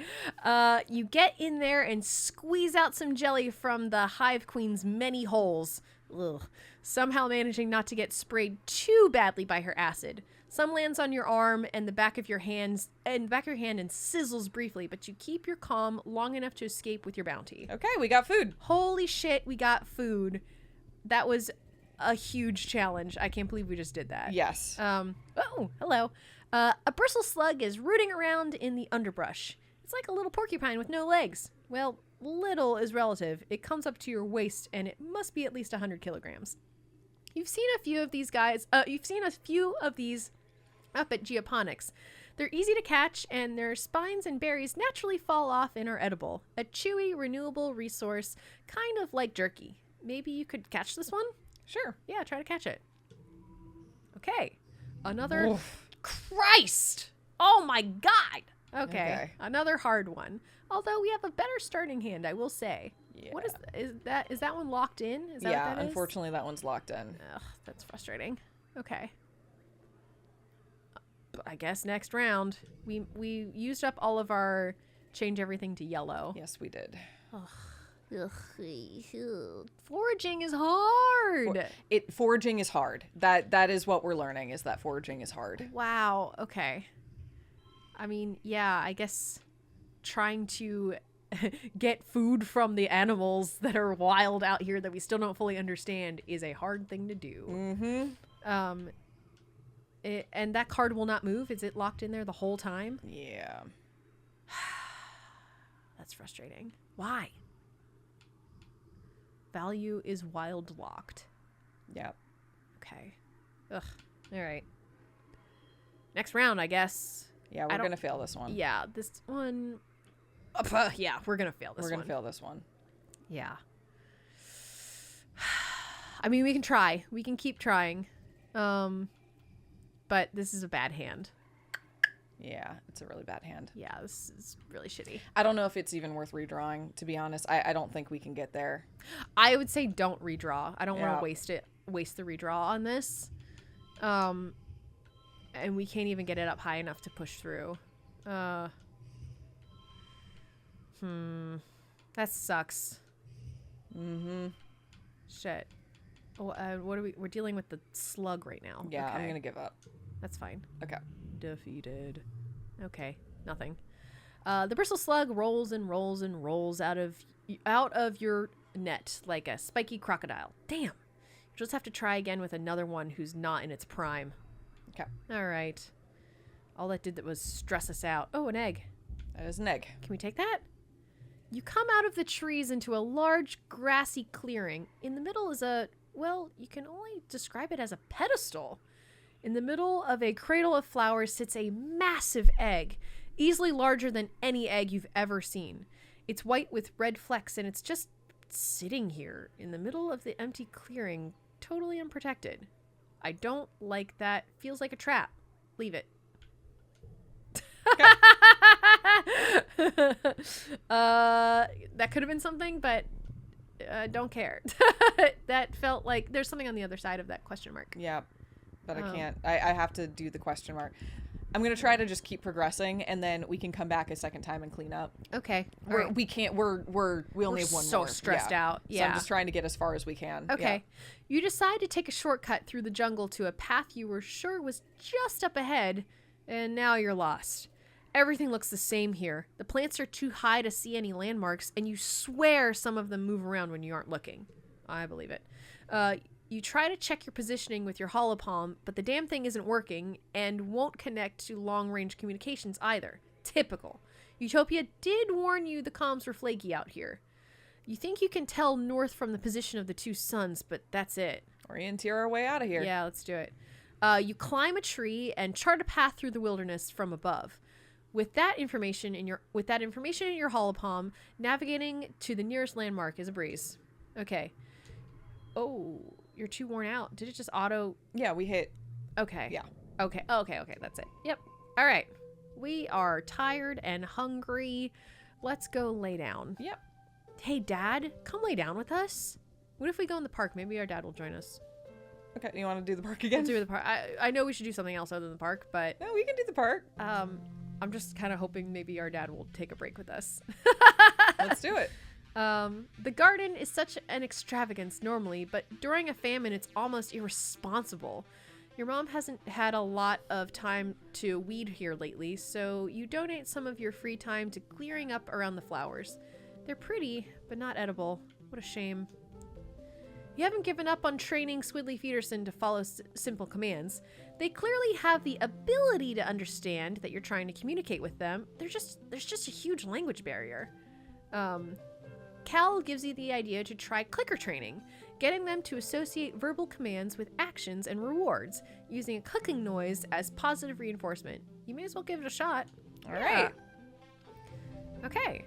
Speaker 1: You get in there and squeeze out some jelly from the hive queen's many holes. Ugh. Somehow managing not to get sprayed too badly by her acid. Some lands on your arm and the back of your hand and sizzles briefly, but you keep your calm long enough to escape with your bounty.
Speaker 2: Okay, we got food.
Speaker 1: Holy shit, we got food. That was a huge challenge. I can't believe we just did that.
Speaker 2: Yes.
Speaker 1: Oh, hello. A bristle slug is rooting around in the underbrush. It's like a little porcupine with no legs. Well, little is relative. It comes up to your waist, and it must be at least 100 kilograms. You've seen a few of these guys. You've seen a few of these up at Geoponics. They're easy to catch, and their spines and berries naturally fall off and are edible. A chewy, renewable resource, kind of like jerky. Maybe you could catch this one?
Speaker 2: Sure.
Speaker 1: Yeah, try to catch it. Okay. Another...
Speaker 2: Oof.
Speaker 1: Christ! Oh my god! Okay. Another hard one. Although we have a better starting hand, I will say.
Speaker 2: Yeah.
Speaker 1: What is that one locked in? Is that
Speaker 2: yeah,
Speaker 1: what that is?
Speaker 2: unfortunately that one's locked in.
Speaker 1: Ugh, that's frustrating. Okay. I guess next round. We used up all of our change everything to yellow.
Speaker 2: Yes, we did.
Speaker 1: Ugh. Foraging is hard.
Speaker 2: Foraging is hard. That is what we're learning, is that foraging is hard.
Speaker 1: Wow. Okay. I mean, yeah, I guess trying to get food from the animals that are wild out here that we still don't fully understand is a hard thing to do.
Speaker 2: Mm-hmm.
Speaker 1: And that card will not move. Is it locked in there the whole time?
Speaker 2: Yeah.
Speaker 1: That's frustrating. Why? Value is wild locked.
Speaker 2: Yep.
Speaker 1: Okay. Ugh. All right. Next round, I guess.
Speaker 2: Yeah, we're gonna fail this one.
Speaker 1: Yeah, this one. Yeah, we're gonna fail this one.
Speaker 2: We're gonna fail this one.
Speaker 1: Yeah. I mean, we can try. We can keep trying. But this is a bad hand.
Speaker 2: Yeah, it's a really bad hand.
Speaker 1: Yeah, this is really shitty.
Speaker 2: I don't know if it's even worth redrawing, to be honest. I don't think we can get there.
Speaker 1: I would say don't redraw. I don't want to waste the redraw on this. And we can't even get it up high enough to push through. That sucks.
Speaker 2: Mm-hmm.
Speaker 1: Shit. What are we're dealing with the slug right now.
Speaker 2: Yeah,
Speaker 1: okay.
Speaker 2: I'm gonna give up.
Speaker 1: That's fine.
Speaker 2: Okay.
Speaker 1: Defeated. Okay, nothing. The bristle slug rolls and rolls and rolls out of your net like a spiky crocodile. Damn. You just have to try again with another one who's not in its prime.
Speaker 2: Okay.
Speaker 1: All right. All that did was stress us out. Oh, an egg.
Speaker 2: That is an egg.
Speaker 1: Can we take that? You come out of the trees into a large grassy clearing. In the middle is well, you can only describe it as a pedestal. In the middle of a cradle of flowers sits a massive egg, easily larger than any egg you've ever seen. It's white with red flecks, and it's just sitting here in the middle of the empty clearing, totally unprotected. I don't like that. Feels like a trap. Leave it. That could have been something, but don't care. That felt like there's something on the other side of that question mark.
Speaker 2: Yeah, but I can't. I have to do the question mark. I'm gonna try to just keep progressing, and then we can come back a second time and clean up.
Speaker 1: Okay.
Speaker 2: We can't. We only have one more.
Speaker 1: So stressed out. Yeah.
Speaker 2: So I'm just trying to get as far as we can.
Speaker 1: Okay. Yeah. You decide to take a shortcut through the jungle to a path you were sure was just up ahead, and now you're lost. Everything looks the same here. The plants are too high to see any landmarks, and you swear some of them move around when you aren't looking. I believe it. You try to check your positioning with your holopalm, but the damn thing isn't working and won't connect to long-range communications either. Typical. Utopia did warn you the comms were flaky out here. You think you can tell north from the position of the two suns, but that's it.
Speaker 2: Orienteer our way out of here.
Speaker 1: Yeah, let's do it. You climb a tree and chart a path through the wilderness from above. With that information in your holopalm, navigating to the nearest landmark is a breeze. Okay. Oh, you're too worn out. Did it just auto?
Speaker 2: Yeah, we hit.
Speaker 1: Okay.
Speaker 2: Yeah.
Speaker 1: Okay. That's it. Yep. All right. We are tired and hungry. Let's go lay down.
Speaker 2: Yep.
Speaker 1: Hey, Dad, come lay down with us. What if we go in the park? Maybe our dad will join us.
Speaker 2: Okay, you want to do the park again?
Speaker 1: We'll do the park. I know we should do something else other than the park, but
Speaker 2: no, we can do the park.
Speaker 1: I'm just kind of hoping maybe our dad will take a break with us.
Speaker 2: Let's do it.
Speaker 1: The garden is such an extravagance normally, but during a famine, it's almost irresponsible. Your mom hasn't had a lot of time to weed here lately, so you donate some of your free time to clearing up around the flowers. They're pretty, but not edible. What a shame. You haven't given up on training Squidly Feederson to follow simple commands. They clearly have the ability to understand that you're trying to communicate with them. There's just a huge language barrier. Cal gives you the idea to try clicker training, getting them to associate verbal commands with actions and rewards, using a clicking noise as positive reinforcement. You may as well give it a shot.
Speaker 2: All right.
Speaker 1: Okay.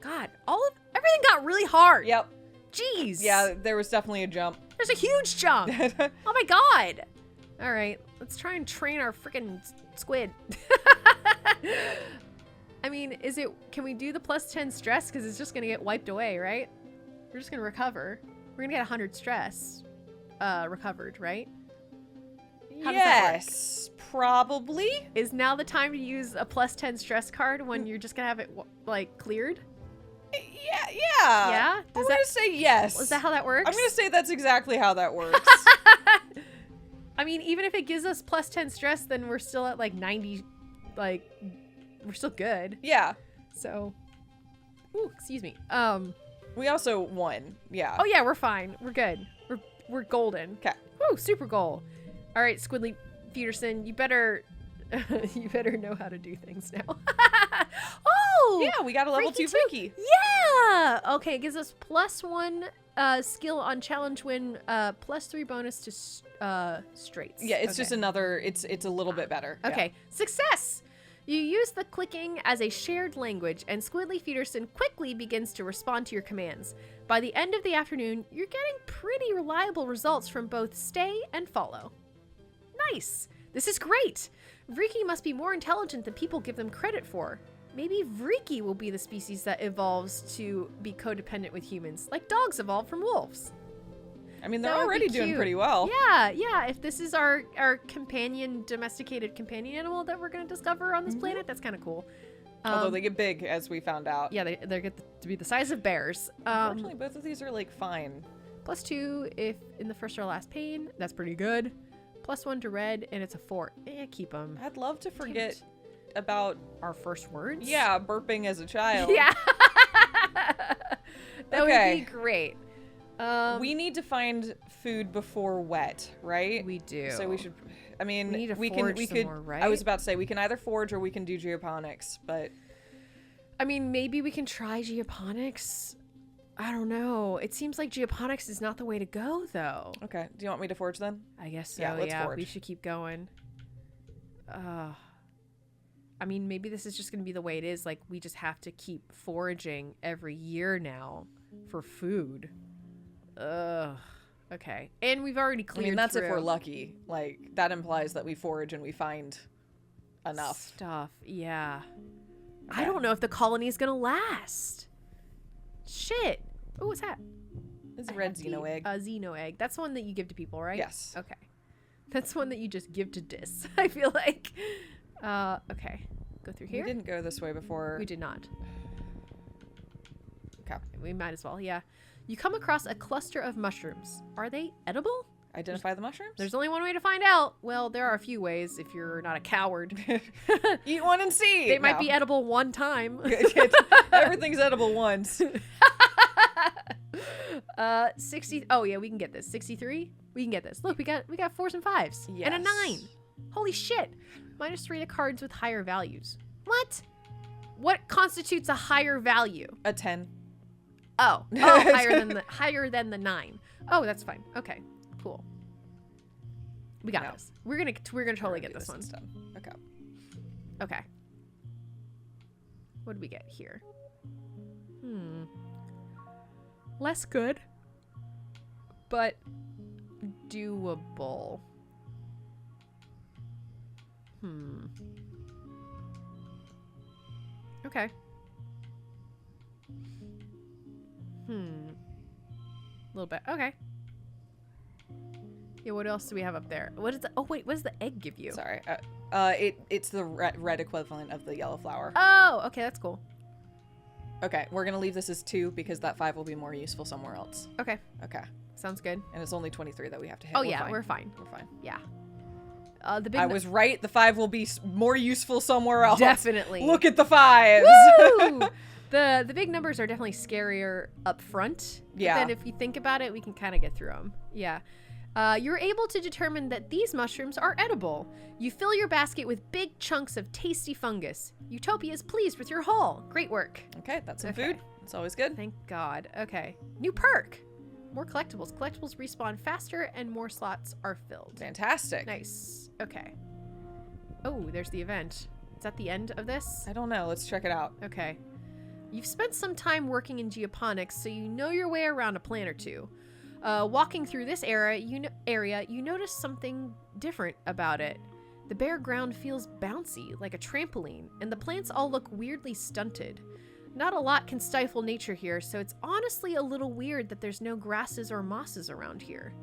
Speaker 1: God, everything got really hard.
Speaker 2: Yep.
Speaker 1: Jeez.
Speaker 2: Yeah, there was definitely a jump.
Speaker 1: There's a huge jump. Oh my god. All right, let's try and train our freaking squid. I mean, can we do the +10 stress? Because it's just going to get wiped away, right? We're just going to recover. We're going to get 100 stress recovered, right? How does that work?
Speaker 2: Probably.
Speaker 1: Is now the time to use a +10 stress card when you're just going to have it, like, cleared?
Speaker 2: Yeah.
Speaker 1: Yeah?
Speaker 2: I'm going to say yes.
Speaker 1: Is that how that works?
Speaker 2: I'm going to say that's exactly how that works.
Speaker 1: I mean, even if it gives us +10 stress, then we're still at, like, 90, like, we're still good.
Speaker 2: Yeah.
Speaker 1: So, ooh, excuse me.
Speaker 2: We also won. Yeah.
Speaker 1: Oh yeah, we're fine. We're good. We're golden.
Speaker 2: Okay.
Speaker 1: Woo, super goal. All right, Squidly Feederson, you better know how to do things now. Oh!
Speaker 2: Yeah, we got a level 2 Freaky.
Speaker 1: Yeah! Okay, it gives us +1 skill on challenge win, +3 bonus to straights.
Speaker 2: Yeah, it's just another, it's a little bit better.
Speaker 1: Okay, yeah. Success! You use the clicking as a shared language, and Squidly Feederson quickly begins to respond to your commands. By the end of the afternoon, you're getting pretty reliable results from both stay and follow. Nice! This is great! Vriki must be more intelligent than people give them credit for. Maybe Vriki will be the species that evolves to be codependent with humans, like dogs evolved from wolves.
Speaker 2: I mean, they're already doing pretty well.
Speaker 1: Yeah. If this is our domesticated companion animal that we're going to discover on this planet, that's kind of cool.
Speaker 2: Although they get big, as we found out.
Speaker 1: Yeah, they get to be the size of bears.
Speaker 2: Unfortunately, both of these are, like, fine.
Speaker 1: +2 if in the first or last pain. That's pretty good. +1 to red, and it's a 4. Keep them.
Speaker 2: I'd love to forget about
Speaker 1: our first words.
Speaker 2: Yeah, burping as a child.
Speaker 1: Yeah. That would be great.
Speaker 2: We need to find food before wet, right?
Speaker 1: We do.
Speaker 2: So we should. I mean,
Speaker 1: we need to
Speaker 2: we could.
Speaker 1: More, right?
Speaker 2: I was about to say we can either forage or we can do geoponics, but
Speaker 1: I mean, maybe we can try geoponics. I don't know. It seems like geoponics is not the way to go, though.
Speaker 2: Okay. Do you want me to forage then?
Speaker 1: I guess so.
Speaker 2: Yeah, let's forage.
Speaker 1: We should keep going. I mean, maybe this is just going to be the way it is. Like, we just have to keep foraging every year now for food. Okay. And we've already cleared.
Speaker 2: I mean, that's
Speaker 1: through.
Speaker 2: if we're lucky. Like, that implies that we forage and we find enough
Speaker 1: stuff. Yeah.
Speaker 2: Okay.
Speaker 1: I don't know if the colony is gonna last. Shit. Oh, what's that?
Speaker 2: It's a red Xeno egg.
Speaker 1: A Xeno egg. That's one that you give to people, right?
Speaker 2: Yes.
Speaker 1: Okay. That's one that you just give to Dis, I feel like. Okay. Go through here.
Speaker 2: We didn't go this way before.
Speaker 1: We did not.
Speaker 2: Okay.
Speaker 1: We might as well, yeah. You come across a cluster of mushrooms. Are they edible?
Speaker 2: Identify the mushrooms?
Speaker 1: There's only one way to find out. Well, there are a few ways if you're not a coward.
Speaker 2: Eat one and see.
Speaker 1: They might be edible one time.
Speaker 2: Everything's edible once.
Speaker 1: 60. Oh yeah, we can get this. 63. We can get this. Look, we got 4s and 5s.
Speaker 2: Yes.
Speaker 1: And a 9. Holy shit. -3 to cards with higher values. What? What constitutes a higher value?
Speaker 2: A 10.
Speaker 1: Oh, higher than the 9. Oh, that's fine. Okay, cool. We got this. We're gonna totally get this one.
Speaker 2: Okay.
Speaker 1: Okay. What do we get here? Less good, but doable. Okay. A little bit. Okay. Yeah, what else do we have up there? What is the... Oh, wait. What does the egg give you?
Speaker 2: Sorry. It's the red equivalent of the yellow flower.
Speaker 1: Oh, okay. That's cool.
Speaker 2: Okay, we're going to leave this as 2 because that 5 will be more useful somewhere else.
Speaker 1: Okay.
Speaker 2: Okay.
Speaker 1: Sounds good.
Speaker 2: And it's only 23 that we have to hit.
Speaker 1: Oh, yeah. We're fine.
Speaker 2: We're fine.
Speaker 1: Yeah. The big
Speaker 2: I was right. The 5 will be more useful somewhere else.
Speaker 1: Definitely.
Speaker 2: Look at the 5s.
Speaker 1: Woo! The big numbers are definitely scarier up front.
Speaker 2: Yeah.
Speaker 1: But then if you think about it, we can kind of get through them. Yeah. You're able to determine that these mushrooms are edible. You fill your basket with big chunks of tasty fungus. Utopia is pleased with your haul. Great work.
Speaker 2: Okay, that's some food. It's always good.
Speaker 1: Thank God. Okay. New perk. More collectibles. Collectibles respawn faster and more slots are filled.
Speaker 2: Fantastic.
Speaker 1: Nice. Okay. Oh, there's the event. Is that the end of this?
Speaker 2: I don't know. Let's check it out.
Speaker 1: Okay. You've spent some time working in geoponics, so you know your way around a plant or two. Walking through this area, you notice something different about it. The bare ground feels bouncy, like a trampoline, and the plants all look weirdly stunted. Not a lot can stifle nature here, so it's honestly a little weird that there's no grasses or mosses around here.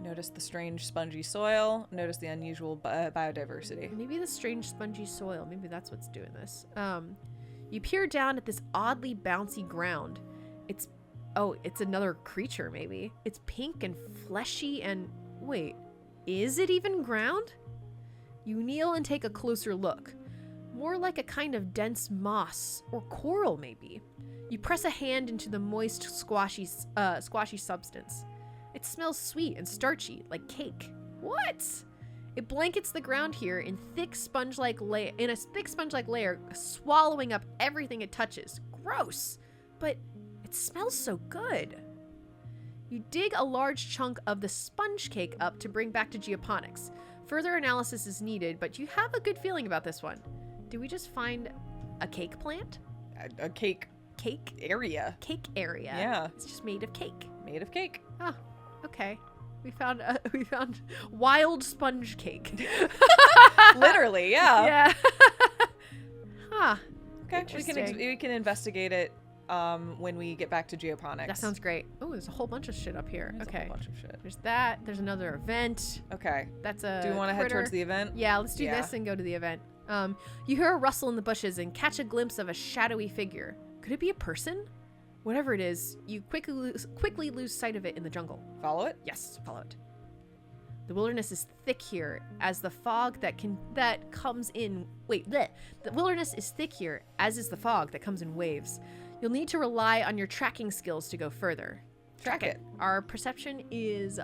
Speaker 2: Notice the strange spongy soil. Notice the unusual biodiversity.
Speaker 1: Maybe the strange spongy soil. Maybe that's what's doing this. You peer down at this oddly bouncy ground. It's another creature, maybe. It's pink and fleshy and... Wait, is it even ground? You kneel and take a closer look. More like a kind of dense moss or coral, maybe. You press a hand into the moist, squashy substance. It smells sweet and starchy, like cake. What? It blankets the ground here in a thick sponge-like layer, swallowing up everything it touches. Gross! But it smells so good. You dig a large chunk of the sponge cake up to bring back to geoponics. Further analysis is needed, but you have a good feeling about this one. Did we just find a cake plant?
Speaker 2: A cake area.
Speaker 1: Cake area.
Speaker 2: Yeah.
Speaker 1: It's just made of cake.
Speaker 2: Made of cake.
Speaker 1: Oh, okay. We found wild sponge cake.
Speaker 2: Literally, yeah.
Speaker 1: Yeah. Huh.
Speaker 2: Okay, we can investigate it when we get back to geoponics.
Speaker 1: That sounds great. Oh, there's a whole bunch of shit up here.
Speaker 2: There's
Speaker 1: okay.
Speaker 2: a whole bunch of shit.
Speaker 1: There's that. There's another event.
Speaker 2: Okay.
Speaker 1: That's a
Speaker 2: Do we want to head towards the event?
Speaker 1: Yeah, let's do this and go to the event. You hear a rustle in the bushes and catch a glimpse of a shadowy figure. Could it be a person? Whatever it is, you quickly lose sight of it in the jungle.
Speaker 2: Follow it?
Speaker 1: Yes, follow it. The wilderness is thick here as the fog that comes in... Wait, bleh. The wilderness is thick here, as is the fog that comes in waves. You'll need to rely on your tracking skills to go further.
Speaker 2: Track it.
Speaker 1: Our perception is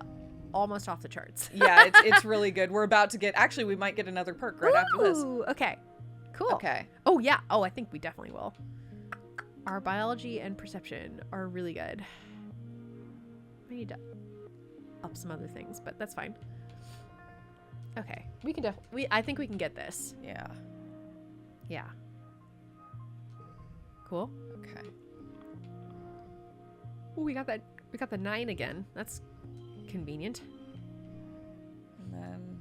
Speaker 1: almost off the charts.
Speaker 2: Yeah, it's really good. We're about to get... Actually, we might get another perk right after this.
Speaker 1: Okay. Cool.
Speaker 2: Okay.
Speaker 1: Oh, yeah. Oh, I think we definitely will. Our biology and perception are really good. I need to up some other things, but that's fine. Okay. We can I think we can get this.
Speaker 2: Yeah.
Speaker 1: Yeah. Cool.
Speaker 2: Okay.
Speaker 1: Oh, we got the 9 again. That's convenient.
Speaker 2: And then...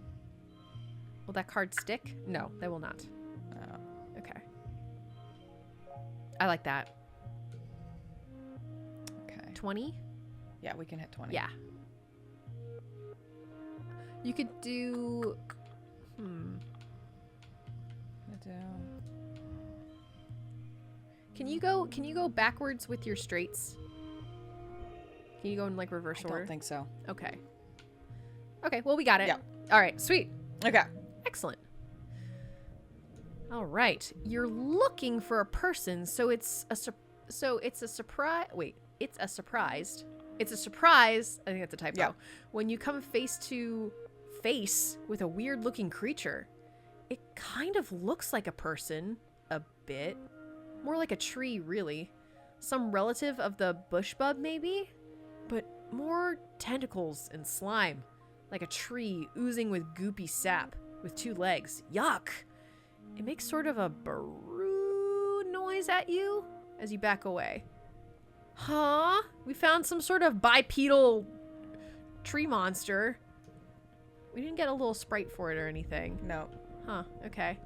Speaker 1: Will that card stick? No, they will not.
Speaker 2: Oh.
Speaker 1: Okay. I like that.
Speaker 2: Okay.
Speaker 1: 20?
Speaker 2: Yeah, we can hit 20.
Speaker 1: Yeah. You could do... Can you go backwards with your straights? Can you go in like reverse order?
Speaker 2: I don't think so.
Speaker 1: Okay. Okay, well we got it.
Speaker 2: Yeah.
Speaker 1: All right, sweet.
Speaker 2: Okay.
Speaker 1: Excellent. All right. You're looking for a person, so it's a surprise. Wait, it's a surprise. It's a surprise. I think that's a typo.
Speaker 2: Yeah.
Speaker 1: When you come face to face with a weird-looking creature, it kind of looks like a person, a bit. More like a tree, really. Some relative of the bush bub, maybe? But more tentacles and slime. Like a tree oozing with goopy sap, with 2 legs. Yuck! It makes sort of a brrrr noise at you as you back away. Huh? We found some sort of bipedal tree monster. We didn't get a little sprite for it or anything.
Speaker 2: No.
Speaker 1: Huh, okay.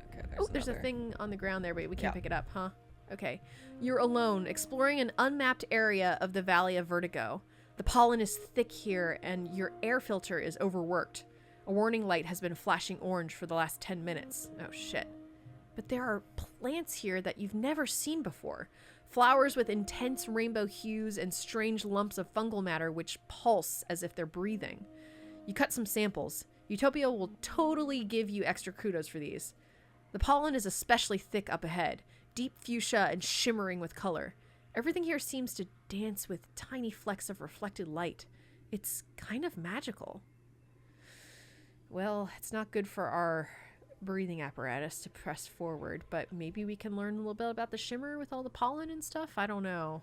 Speaker 1: There's
Speaker 2: another.
Speaker 1: a thing on the ground there, but we can't pick it up, huh? Okay. You're alone, exploring an unmapped area of the Valley of Vertigo. The pollen is thick here, and your air filter is overworked. A warning light has been flashing orange for the last 10 minutes. Oh, shit. But there are plants here that you've never seen before. Flowers with intense rainbow hues and strange lumps of fungal matter which pulse as if they're breathing. You cut some samples. Utopia will totally give you extra kudos for these. The pollen is especially thick up ahead, deep fuchsia and shimmering with color. Everything here seems to dance with tiny flecks of reflected light. It's kind of magical. Well, it's not good for our breathing apparatus to press forward, but maybe we can learn a little bit about the shimmer with all the pollen and stuff? I don't know.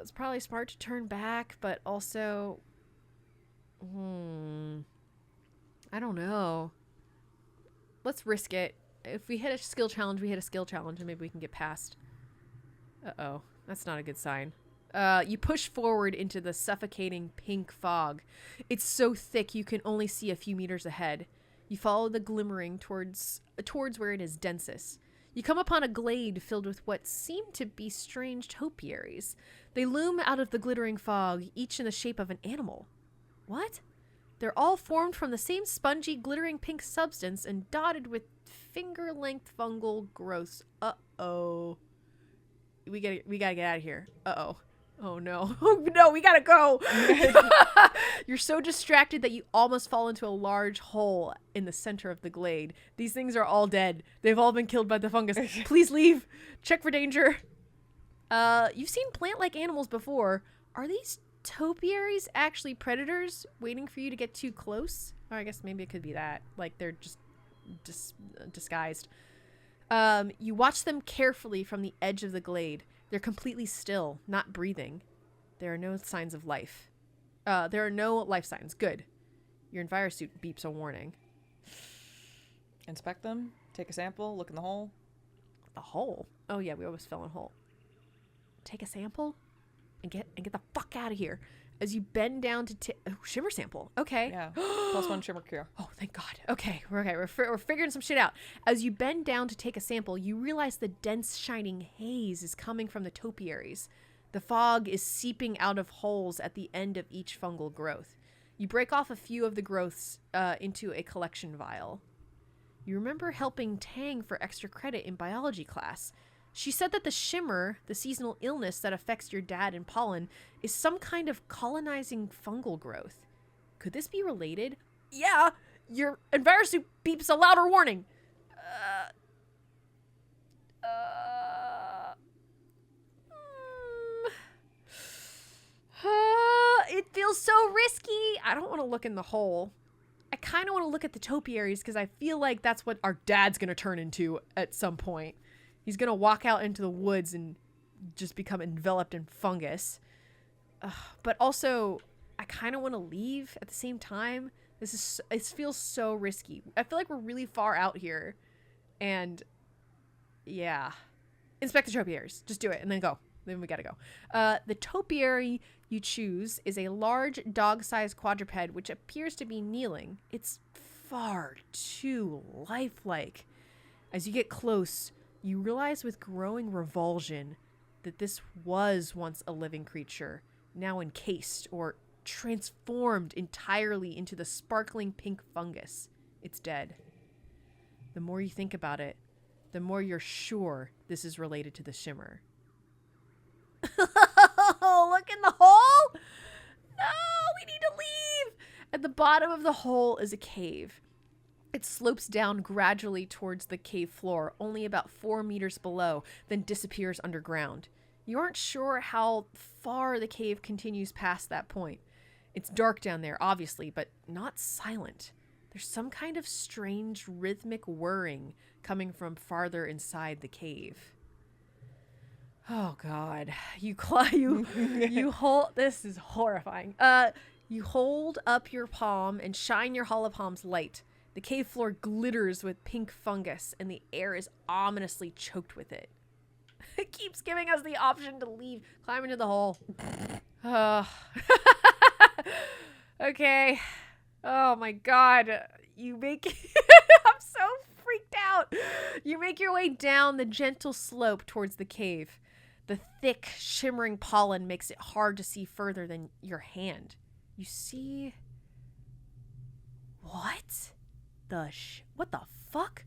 Speaker 1: It's probably smart to turn back, but also... I don't know. Let's risk it. If we hit a skill challenge, we hit a skill challenge, and maybe we can get past. Uh-oh. That's not a good sign. You push forward into the suffocating pink fog. It's so thick you can only see a few meters ahead. You follow the glimmering towards where it is densest. You come upon a glade filled with what seem to be strange topiaries. They loom out of the glittering fog, each in the shape of an animal. What? They're all formed from the same spongy, glittering pink substance and dotted with finger-length fungal growths. Uh-oh. We gotta get out of here. Uh-oh. Oh, no. Oh, no, we gotta go. You're so distracted that you almost fall into a large hole in the center of the glade. These things are all dead. They've all been killed by the fungus. Please leave. Check for danger. You've seen plant-like animals before. Are these topiaries actually predators waiting for you to get too close? Or I guess maybe it could be that. Like they're just disguised. You watch them carefully from the edge of the glade. They're completely still, not breathing. There are no signs of life. There are no life signs. Good. Your envirosuit beeps a warning.
Speaker 2: Inspect them. Take a sample. Look in the hole.
Speaker 1: The hole? Oh yeah, we always fell in a hole. Take a sample and get the fuck out of here. As you bend down to shimmer sample. Okay.
Speaker 2: Yeah. +1 shimmer cure.
Speaker 1: Oh, thank God. Okay. We're figuring some shit out. As you bend down to take a sample, you realize the dense, shining haze is coming from the topiaries. The fog is seeping out of holes at the end of each fungal growth. You break off a few of the growths into a collection vial. You remember helping Tang for extra credit in biology class. She said that the shimmer, the seasonal illness that affects your dad and pollen, is some kind of colonizing fungal growth. Could this be related? Yeah, your envirosuit beeps a louder warning. It feels so risky. I don't want to look in the hole. I kind of want to look at the topiaries because I feel like that's what our dad's going to turn into at some point. He's going to walk out into the woods and just become enveloped in fungus. But also, I kind of want to leave at the same time. It feels so risky. I feel like we're really far out here. And, yeah. Inspect the topiaries. Just do it and then go. Then we got to go. The topiary you choose is a large dog-sized quadruped which appears to be kneeling. It's far too lifelike. As you get close, you realize with growing revulsion that this was once a living creature, now encased or transformed entirely into the sparkling pink fungus. It's dead. The more you think about it, the more you're sure this is related to the shimmer. Look in the hole! No, we need to leave! At the bottom of the hole is a cave. It slopes down gradually towards the cave floor, only about 4 meters below, then disappears underground. You aren't sure how far the cave continues past that point. It's dark down there, obviously, but not silent. There's some kind of strange rhythmic whirring coming from farther inside the cave. Oh God, you hold, this is horrifying. You hold up your palm and shine your hollow palm's light. The cave floor glitters with pink fungus, and the air is ominously choked with it. It keeps giving us the option to leave. Climb into the hole. Okay. Oh my god. You make... I'm so freaked out. You make your way down the gentle slope towards the cave. The thick, shimmering pollen makes it hard to see further than your hand. You see... What? What the fuck?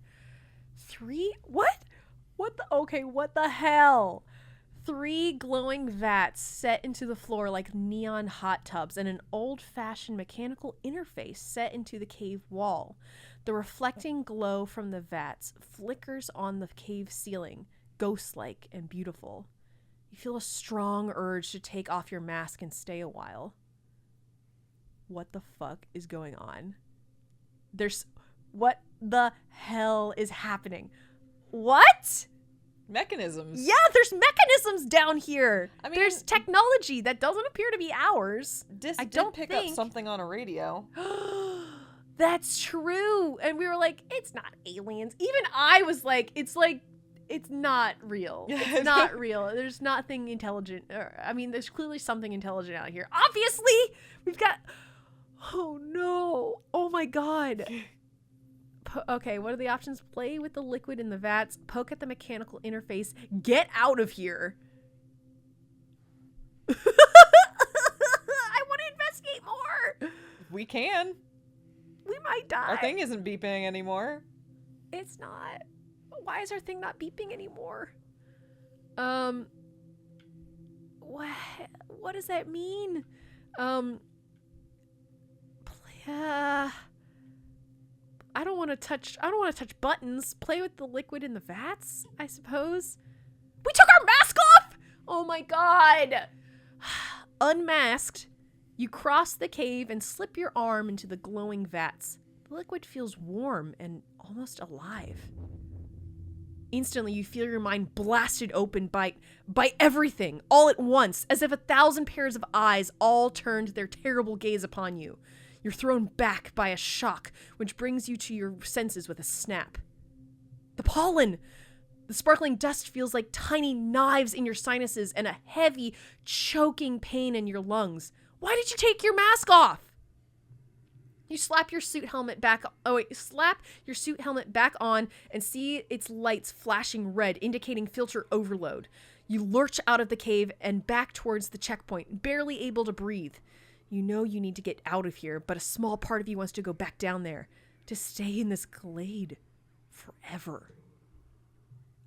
Speaker 1: What the hell? 3 glowing vats set into the floor like neon hot tubs and an old-fashioned mechanical interface set into the cave wall. The reflecting glow from the vats flickers on the cave ceiling, ghost-like and beautiful. You feel a strong urge to take off your mask and stay a while. What the fuck is going on? What the hell is happening? What?
Speaker 2: Mechanisms.
Speaker 1: Yeah, there's mechanisms down here.
Speaker 2: I mean,
Speaker 1: there's technology that doesn't appear to be ours.
Speaker 2: I don't pick up something on a radio.
Speaker 1: That's true. And we were like, it's not aliens. Even I was like, it's not real. It's not real. There's nothing intelligent. There's clearly something intelligent out here. Obviously, we've got... Oh, no. Oh, my God. Okay, what are the options? Play with the liquid in the vats, poke at the mechanical interface, get out of here. I want to investigate more.
Speaker 2: We can.
Speaker 1: We might die.
Speaker 2: Our thing isn't beeping anymore.
Speaker 1: It's not. Why is our thing not beeping anymore? What does that mean? I don't want to touch buttons. Play with the liquid in the vats, I suppose. We took our mask off! Oh my god. Unmasked, you cross the cave and slip your arm into the glowing vats. The liquid feels warm and almost alive. Instantly, you feel your mind blasted open by everything, all at once, as if 1,000 pairs of eyes all turned their terrible gaze upon you. You're thrown back by a shock, which brings you to your senses with a snap. The pollen! The sparkling dust feels like tiny knives in your sinuses and a heavy, choking pain in your lungs. Why did you take your mask off? You slap your suit helmet back on and see its lights flashing red, indicating filter overload. You lurch out of the cave and back towards the checkpoint, barely able to breathe. You know you need to get out of here, but a small part of you wants to go back down there, to stay in this glade forever.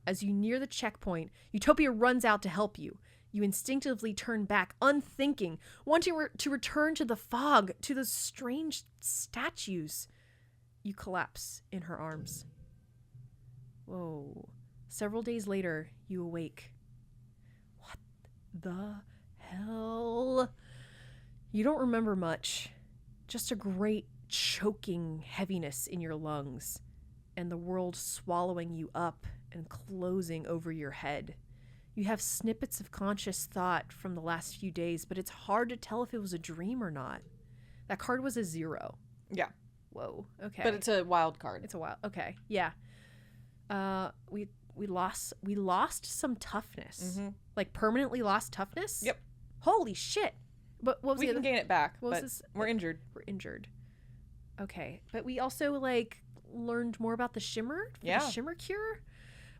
Speaker 1: As you near the checkpoint, Utopia runs out to help you. You instinctively turn back, unthinking, wanting to return to the fog, to those strange statues. You collapse in her arms. Whoa. Several days later, you awake. What the hell? You don't remember much. Just a great choking heaviness in your lungs, and the world swallowing you up and closing over your head. You have snippets of conscious thought from the last few days, but it's hard to tell if it was a dream or not. That card was a 0.
Speaker 2: Yeah.
Speaker 1: Whoa. Okay.
Speaker 2: But it's a wild card.
Speaker 1: It's a wild. Okay. Yeah. We lost some toughness. Mm-hmm. Like permanently lost toughness?
Speaker 2: Yep.
Speaker 1: Holy shit. But what was
Speaker 2: we can gain it back, but we're injured.
Speaker 1: We're injured. Okay. But we also learned more about the shimmer?
Speaker 2: Yeah.
Speaker 1: The shimmer cure?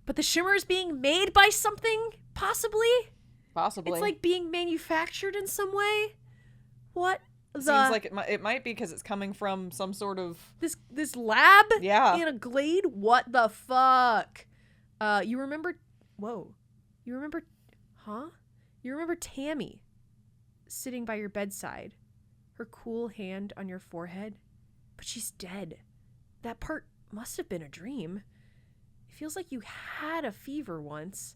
Speaker 1: But the shimmer is being made by something, possibly?
Speaker 2: Possibly.
Speaker 1: It's being manufactured in some way? What
Speaker 2: Seems like it might be because it's coming from some sort of...
Speaker 1: This lab?
Speaker 2: Yeah.
Speaker 1: In a glade? What the fuck? You remember... Whoa. You remember... Huh? You remember Tammy sitting by your bedside, her cool hand on your forehead? But she's dead. That part must have been a dream. It feels like you had a fever once.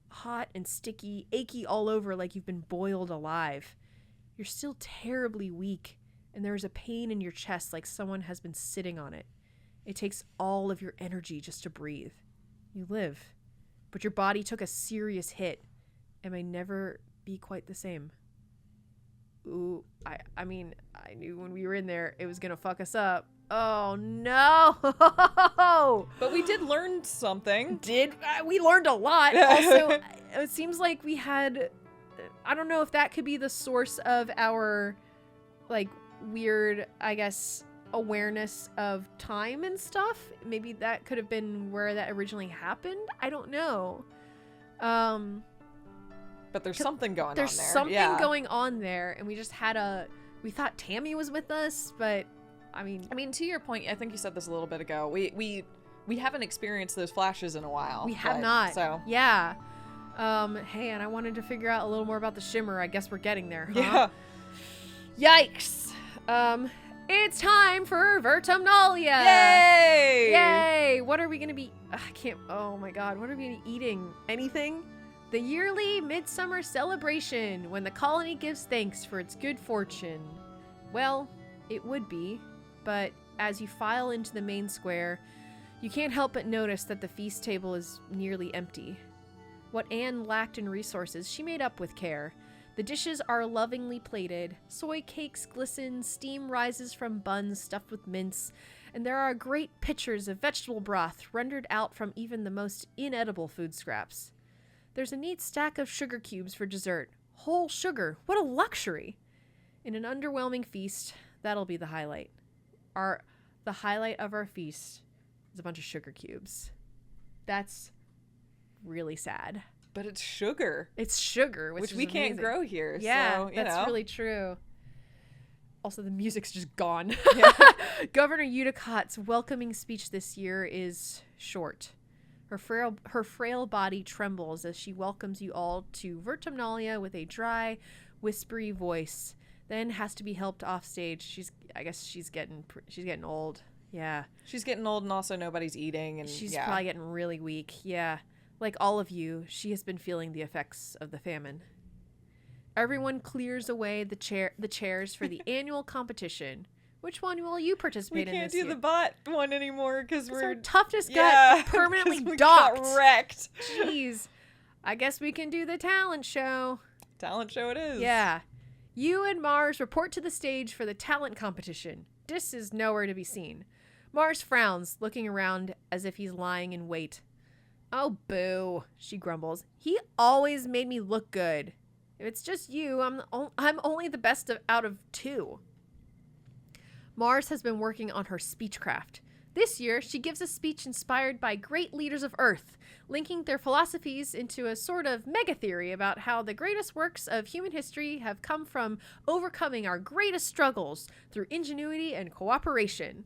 Speaker 1: Hot and sticky, achy all over like you've been boiled alive. You're still terribly weak, and there is a pain in your chest like someone has been sitting on it. It takes all of your energy just to breathe. You live, but your body took a serious hit and may never be quite the same. Ooh, I mean, I knew when we were in there it was gonna fuck us up. Oh no.
Speaker 2: But we did learn something.
Speaker 1: We learned a lot. Also, it seems like we had, I don't know if that could be the source of our like weird, I guess, awareness of time and stuff. Maybe that could have been where that originally happened. I don't know.
Speaker 2: But there's something going on there.
Speaker 1: There's something going on there, and we just had we thought Tammy was with us, but I mean,
Speaker 2: to your point, I think you said this a little bit ago. We haven't experienced those flashes in a while.
Speaker 1: We have not.
Speaker 2: So
Speaker 1: yeah. Hey, and I wanted to figure out a little more about the shimmer. I guess we're getting there, huh?
Speaker 2: Yeah.
Speaker 1: Yikes. It's time for Vertumnalia.
Speaker 2: Yay!
Speaker 1: Yay! What are we gonna be? Oh my God! What are we gonna be eating? Anything? The yearly midsummer celebration when the colony gives thanks for its good fortune. Well, it would be, but as you file into the main square, you can't help but notice that the feast table is nearly empty. What Anne lacked in resources, she made up with care. The dishes are lovingly plated, soy cakes glisten, steam rises from buns stuffed with mince, and there are great pitchers of vegetable broth rendered out from even the most inedible food scraps. There's a neat stack of sugar cubes for dessert. Whole sugar, what a luxury! In an underwhelming feast, that'll be the highlight. The highlight of our feast is a bunch of sugar cubes. That's really sad.
Speaker 2: But it's sugar.
Speaker 1: It's sugar, which
Speaker 2: we can't
Speaker 1: amazing.
Speaker 2: grow here.
Speaker 1: Yeah,
Speaker 2: so,
Speaker 1: that's really true. Also, the music's just gone.
Speaker 2: Yeah.
Speaker 1: Governor Eudicott's welcoming speech this year is short. Her frail body trembles as she welcomes you all to Vertumnalia with a dry, whispery voice. Then has to be helped off stage. I guess she's getting old. Yeah.
Speaker 2: She's getting old, and also nobody's eating, and
Speaker 1: she's probably getting really weak. Yeah. Like all of you, she has been feeling the effects of the famine. Everyone clears away the chairs for the annual competition. Which one will you participate in this year?
Speaker 2: We can't do the bot one anymore because
Speaker 1: our toughness got permanently docked.
Speaker 2: Got wrecked.
Speaker 1: Jeez. I guess we can do the talent show.
Speaker 2: Talent show it is.
Speaker 1: Yeah. You and Mars report to the stage for the talent competition. Dis is nowhere to be seen. Mars frowns, looking around as if he's lying in wait. Oh, boo, she grumbles. He always made me look good. If it's just you, I'm only the best out of two. Mars has been working on her speechcraft. This year, she gives a speech inspired by great leaders of Earth, linking their philosophies into a sort of mega-theory about how the greatest works of human history have come from overcoming our greatest struggles through ingenuity and cooperation.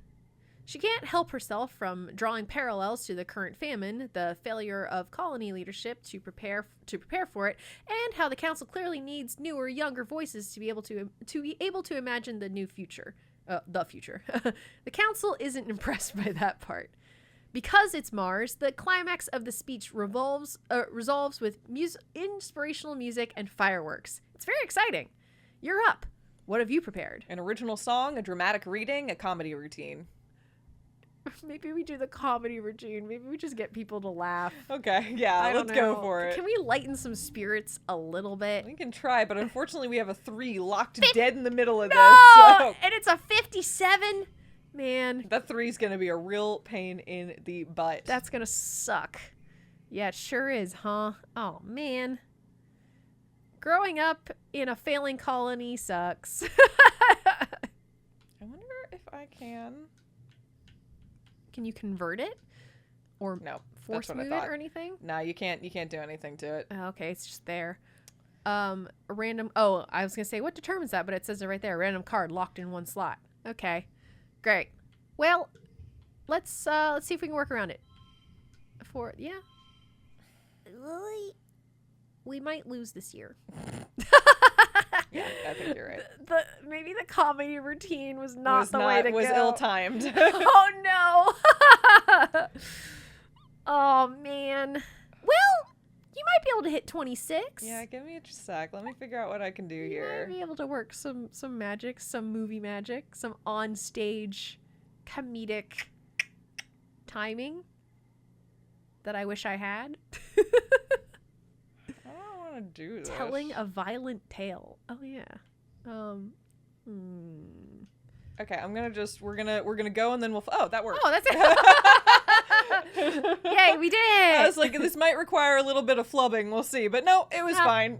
Speaker 1: She can't help herself from drawing parallels to the current famine, the failure of colony leadership to prepare for it, and how the council clearly needs newer, younger voices to be able to imagine the new future. The future. The council isn't impressed by that part. Because it's Mars, the climax of the speech resolves with inspirational music and fireworks. It's very exciting. You're up. What have you prepared?
Speaker 2: An original song, a dramatic reading, a comedy routine.
Speaker 1: Maybe we do the comedy routine. Maybe we just get people to laugh.
Speaker 2: Okay, yeah, let's go for it.
Speaker 1: Can we lighten some spirits a little bit?
Speaker 2: We can try, but unfortunately we have a 3 locked dead in the middle of this.
Speaker 1: So. And it's a 57? Man.
Speaker 2: That 3's going to be a real pain in the butt.
Speaker 1: That's going to suck. Yeah, it sure is, huh? Oh, man. Growing up in a failing colony sucks.
Speaker 2: I wonder if I can...
Speaker 1: Can you convert it? Or
Speaker 2: no,
Speaker 1: force move it or anything?
Speaker 2: No, you can't do anything to it.
Speaker 1: Oh, okay, it's just there. A random I was gonna say what determines that, but it says it right there. Random card locked in one slot. Okay. Great. Well, let's see if we can work around it. We might lose this year.
Speaker 2: Yeah, I think you're right.
Speaker 1: Maybe the comedy routine was not the way to go.
Speaker 2: Was ill-timed.
Speaker 1: Oh, no. Oh, man. Well, you might be able to hit 26.
Speaker 2: Yeah, give me a sec. Let me figure out what I can do here.
Speaker 1: You might be able to work some magic, some movie magic, some on-stage comedic timing that I wish I had.
Speaker 2: To do this.
Speaker 1: Telling a violent tale. Oh yeah.
Speaker 2: Okay, we're gonna go and then oh, that worked.
Speaker 1: Oh, that's it. Yay, we did it.
Speaker 2: I was like, this might require a little bit of flubbing. We'll see. But no, it was fine.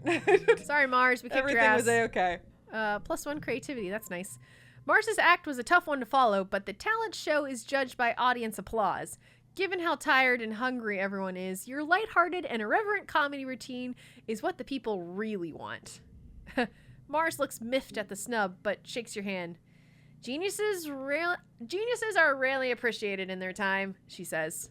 Speaker 1: Sorry, Mars. We kicked your ass.
Speaker 2: Everything was A-okay.
Speaker 1: +1 creativity. That's nice. Mars's act was a tough one to follow, but the talent show is judged by audience applause. Given how tired and hungry everyone is, your lighthearted and irreverent comedy routine is what the people really want. Mars looks miffed at the snub, but shakes your hand. Geniuses are rarely appreciated in their time, she says.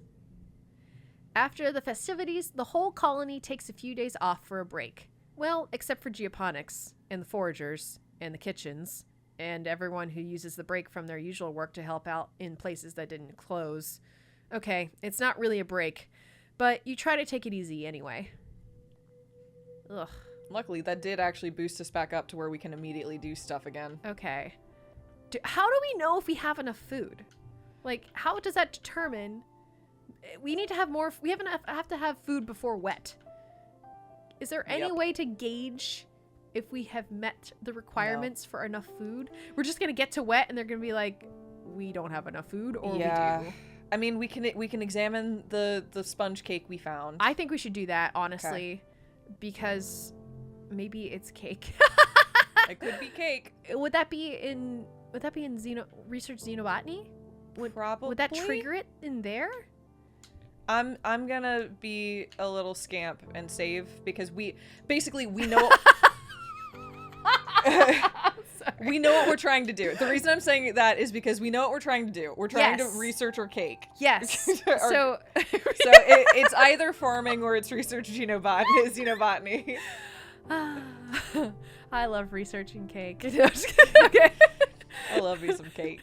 Speaker 1: After the festivities, the whole colony takes a few days off for a break. Well, except for geoponics, and the foragers, and the kitchens, and everyone who uses the break from their usual work to help out in places that didn't close. Okay, it's not really a break, but you try to take it easy anyway. Ugh.
Speaker 2: Luckily, that did actually boost us back up to where we can immediately do stuff again.
Speaker 1: Okay. How do we know if we have enough food? Like, how does that determine? We need to have more. We have to have food before wet. Is there any way to gauge if we have met the requirements for enough food? We're just gonna get to wet, and they're gonna be like, "We don't have enough food," or we do.
Speaker 2: I mean, we can examine the sponge cake we found.
Speaker 1: I think we should do that, honestly, because maybe it's cake.
Speaker 2: It could be cake.
Speaker 1: Would that be in research xenobotany?
Speaker 2: Probably.
Speaker 1: Would that trigger it in there?
Speaker 2: I'm gonna be a little scamp and save because we know we know what we're trying to do. The reason I'm saying that is because we know what we're trying to do. We're trying to research our cake.
Speaker 1: Yes. So
Speaker 2: it's either farming or it's research xenobotany.
Speaker 1: I love researching cake. Okay.
Speaker 2: I love me some cake.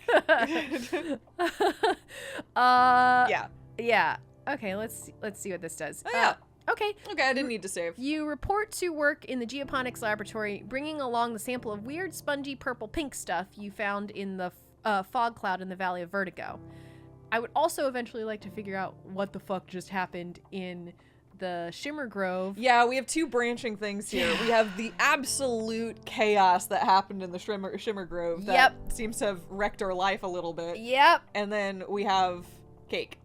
Speaker 1: Yeah. Okay, let's see what this does.
Speaker 2: Oh, yeah.
Speaker 1: Okay,
Speaker 2: I didn't need to save.
Speaker 1: You report to work in the geoponics laboratory, bringing along the sample of weird, spongy, purple-pink stuff you found in the fog cloud in the Valley of Vertigo. I would also eventually like to figure out what the fuck just happened in the Shimmer Grove.
Speaker 2: Yeah, we have two branching things here. We have the absolute chaos that happened in the Shimmer Grove that seems to have wrecked our life a little bit.
Speaker 1: Yep.
Speaker 2: And then we have cake.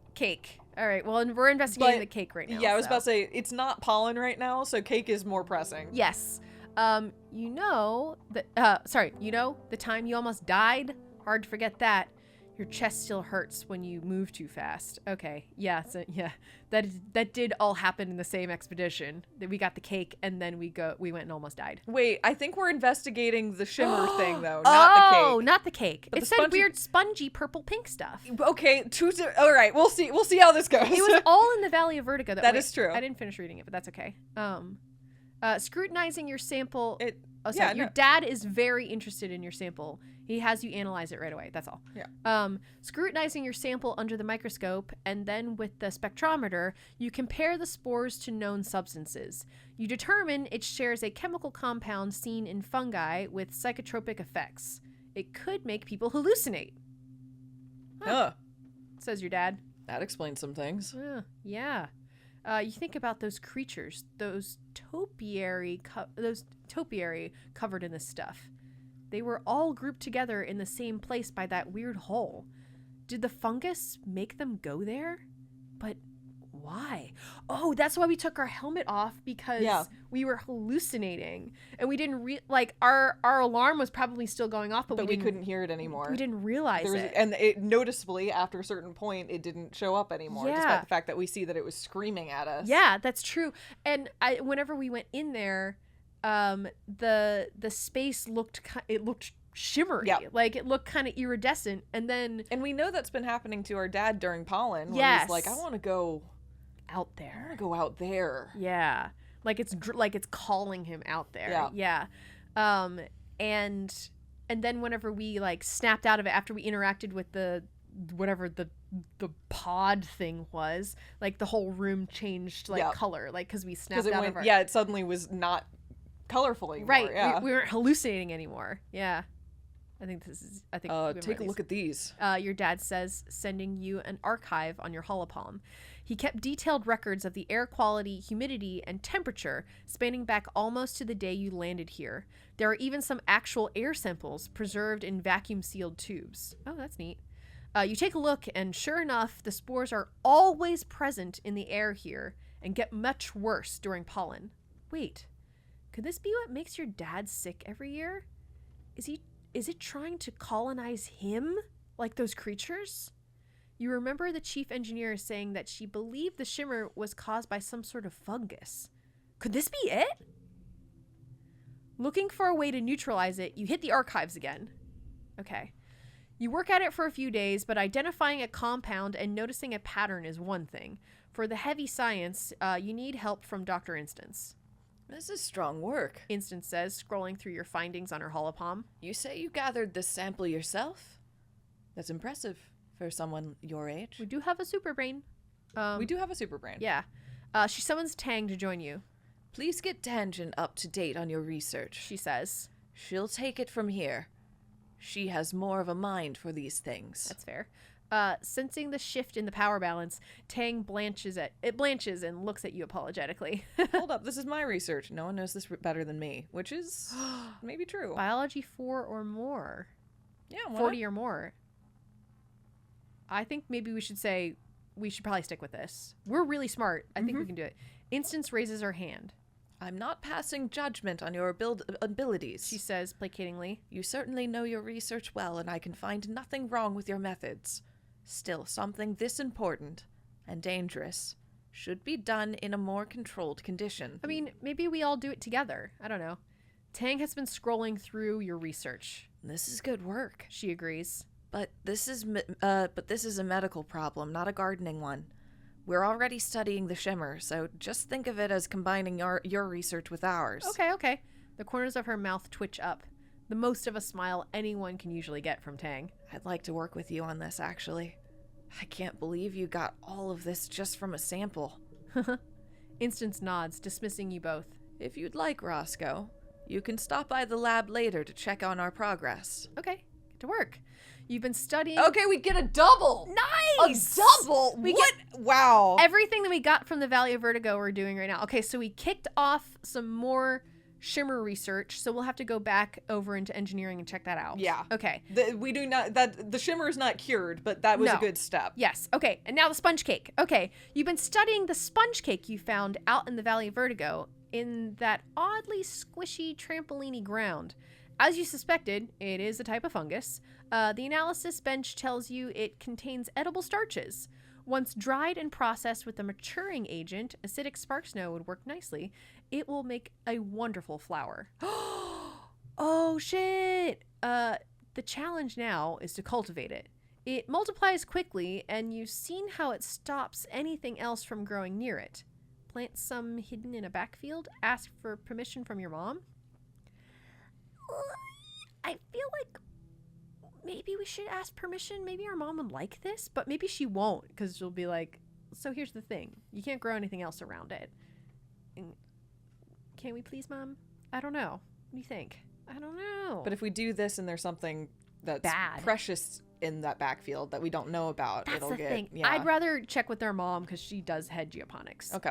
Speaker 1: All right, well, we're investigating the cake right now.
Speaker 2: Yeah, I was about to say, it's not pollen right now, so cake is more pressing.
Speaker 1: Yes. You know the time you almost died? Hard to forget that. Your chest still hurts when you move too fast. Okay, yeah, that did all happen in the same expedition. That we got the cake and then we went and almost died.
Speaker 2: Wait, I think we're investigating the shimmer thing though, not the cake.
Speaker 1: Oh, not the cake. But it said weird spongy purple pink stuff.
Speaker 2: Okay, all right, we'll see how this goes.
Speaker 1: It was all in the Valley of Vertigo.
Speaker 2: That is true.
Speaker 1: I didn't finish reading it, but that's okay. Scrutinizing your sample.
Speaker 2: Your
Speaker 1: dad is very interested in your sample. He has you analyze it right away. That's all.
Speaker 2: Yeah.
Speaker 1: Scrutinizing your sample under the microscope, and then with the spectrometer, you compare the spores to known substances. You determine it shares a chemical compound seen in fungi with psychotropic effects. It could make people hallucinate. Says your dad.
Speaker 2: That explains some things.
Speaker 1: Yeah. You think about those creatures, those topiary covered in this stuff. They were all grouped together in the same place by that weird hole. Did the fungus make them go there? But why? Oh, that's why we took our helmet off, because we were hallucinating. And we didn't our alarm was probably still going off, but we
Speaker 2: couldn't hear it anymore.
Speaker 1: We didn't realize it.
Speaker 2: And it noticeably, after a certain point, it didn't show up anymore, despite the fact that we see that it was screaming at us.
Speaker 1: Yeah, that's true. And whenever we went in there, the space looked shimmery. Like it looked kind of iridescent. And
Speaker 2: we know that's been happening to our dad during pollen.
Speaker 1: Yes.
Speaker 2: He's like, I want to go
Speaker 1: out there.
Speaker 2: I want to go out there.
Speaker 1: Yeah. Like it's calling him out there. Yeah. And then whenever we snapped out of it after we interacted with the pod thing was, the whole room changed color, because we snapped out of our...
Speaker 2: Yeah, it suddenly was not colorful anymore.
Speaker 1: Right.
Speaker 2: Yeah.
Speaker 1: We weren't hallucinating anymore. Yeah. I think
Speaker 2: Take a look at these.
Speaker 1: Your dad says, sending you an archive on your holopalm. He kept detailed records of the air quality, humidity, and temperature spanning back almost to the day you landed here. There are even some actual air samples preserved in vacuum-sealed tubes. Oh, that's neat. You take a look, and sure enough, the spores are always present in the air here and get much worse during pollen. Wait, could this be what makes your dad sick every year? Is it trying to colonize him like those creatures? You remember the chief engineer saying that she believed the shimmer was caused by some sort of fungus. Could this be it? Looking for a way to neutralize it, you hit the archives again. Okay. You work at it for a few days, but identifying a compound and noticing a pattern is one thing. For the heavy science, you need help from Dr. Instance.
Speaker 2: This is strong work,
Speaker 1: Instance says, scrolling through your findings on her holopalm.
Speaker 2: You say you gathered this sample yourself? That's impressive for someone your age.
Speaker 1: We do have a super brain.
Speaker 2: We do have a super brain.
Speaker 1: Yeah. She summons Tang to join you.
Speaker 2: Please get Tangent up to date on your research,
Speaker 1: she says.
Speaker 2: She'll take it from here. She has more of a mind for these things.
Speaker 1: That's fair. Sensing the shift in the power balance, Tang blanches and looks at you apologetically.
Speaker 2: Hold up, this is my research. No one knows this better than me, which is maybe true.
Speaker 1: Biology 4 or more.
Speaker 2: Yeah,
Speaker 1: 40 or more. I think maybe we should probably stick with this. We're really smart. I think we can do it. Instance raises her hand.
Speaker 2: I'm not passing judgment on your abilities,
Speaker 1: she says placatingly.
Speaker 2: You certainly know your research well, and I can find nothing wrong with your methods. Still, something this important and dangerous should be done in a more controlled condition.
Speaker 1: I mean, maybe we all do it together. I don't know. Tang has been scrolling through your research.
Speaker 2: This is good work,
Speaker 1: she agrees.
Speaker 2: But this is a medical problem, not a gardening one. We're already studying the shimmer, so just think of it as combining your research with ours.
Speaker 1: Okay. The corners of her mouth twitch up. The most of a smile anyone can usually get from Tang.
Speaker 2: I'd like to work with you on this, actually. I can't believe you got all of this just from a sample.
Speaker 1: Instance nods, dismissing you both.
Speaker 2: If you'd like, Roscoe, you can stop by the lab later to check on our progress.
Speaker 1: Okay, get to work. You've been studying...
Speaker 2: Okay, we get a double!
Speaker 1: Nice!
Speaker 2: A double?
Speaker 1: What?
Speaker 2: Wow.
Speaker 1: Everything that we got from the Valley of Vertigo we're doing right now. Okay, so we kicked off some more shimmer research, so we'll have to go back over into engineering and check that out.
Speaker 2: Yeah.
Speaker 1: Okay.
Speaker 2: The shimmer is not cured, but that was a good step.
Speaker 1: Yes. Okay, and now the sponge cake. Okay, you've been studying the sponge cake you found out in the Valley of Vertigo in that oddly squishy trampoline-y ground. As you suspected, it is a type of fungus. The analysis bench tells you it contains edible starches. Once dried and processed with a maturing agent, acidic spark snow would work nicely. It will make a wonderful flour. Oh, shit! The challenge now is to cultivate it. It multiplies quickly, and you've seen how it stops anything else from growing near it. Plant some hidden in a backfield. Ask for permission from your mom. I feel like maybe we should ask permission. Maybe our mom would like this, but maybe she won't, because she'll be like, so here's the thing. You can't grow anything else around it. And can we please, Mom? I don't know. What do you think? I don't know.
Speaker 2: But if we do this and there's something that's
Speaker 1: bad,
Speaker 2: precious in that backfield that we don't know about,
Speaker 1: that's
Speaker 2: it'll
Speaker 1: the
Speaker 2: get...
Speaker 1: thing.
Speaker 2: Yeah.
Speaker 1: I'd rather check with their mom, because she does head geoponics.
Speaker 2: Okay.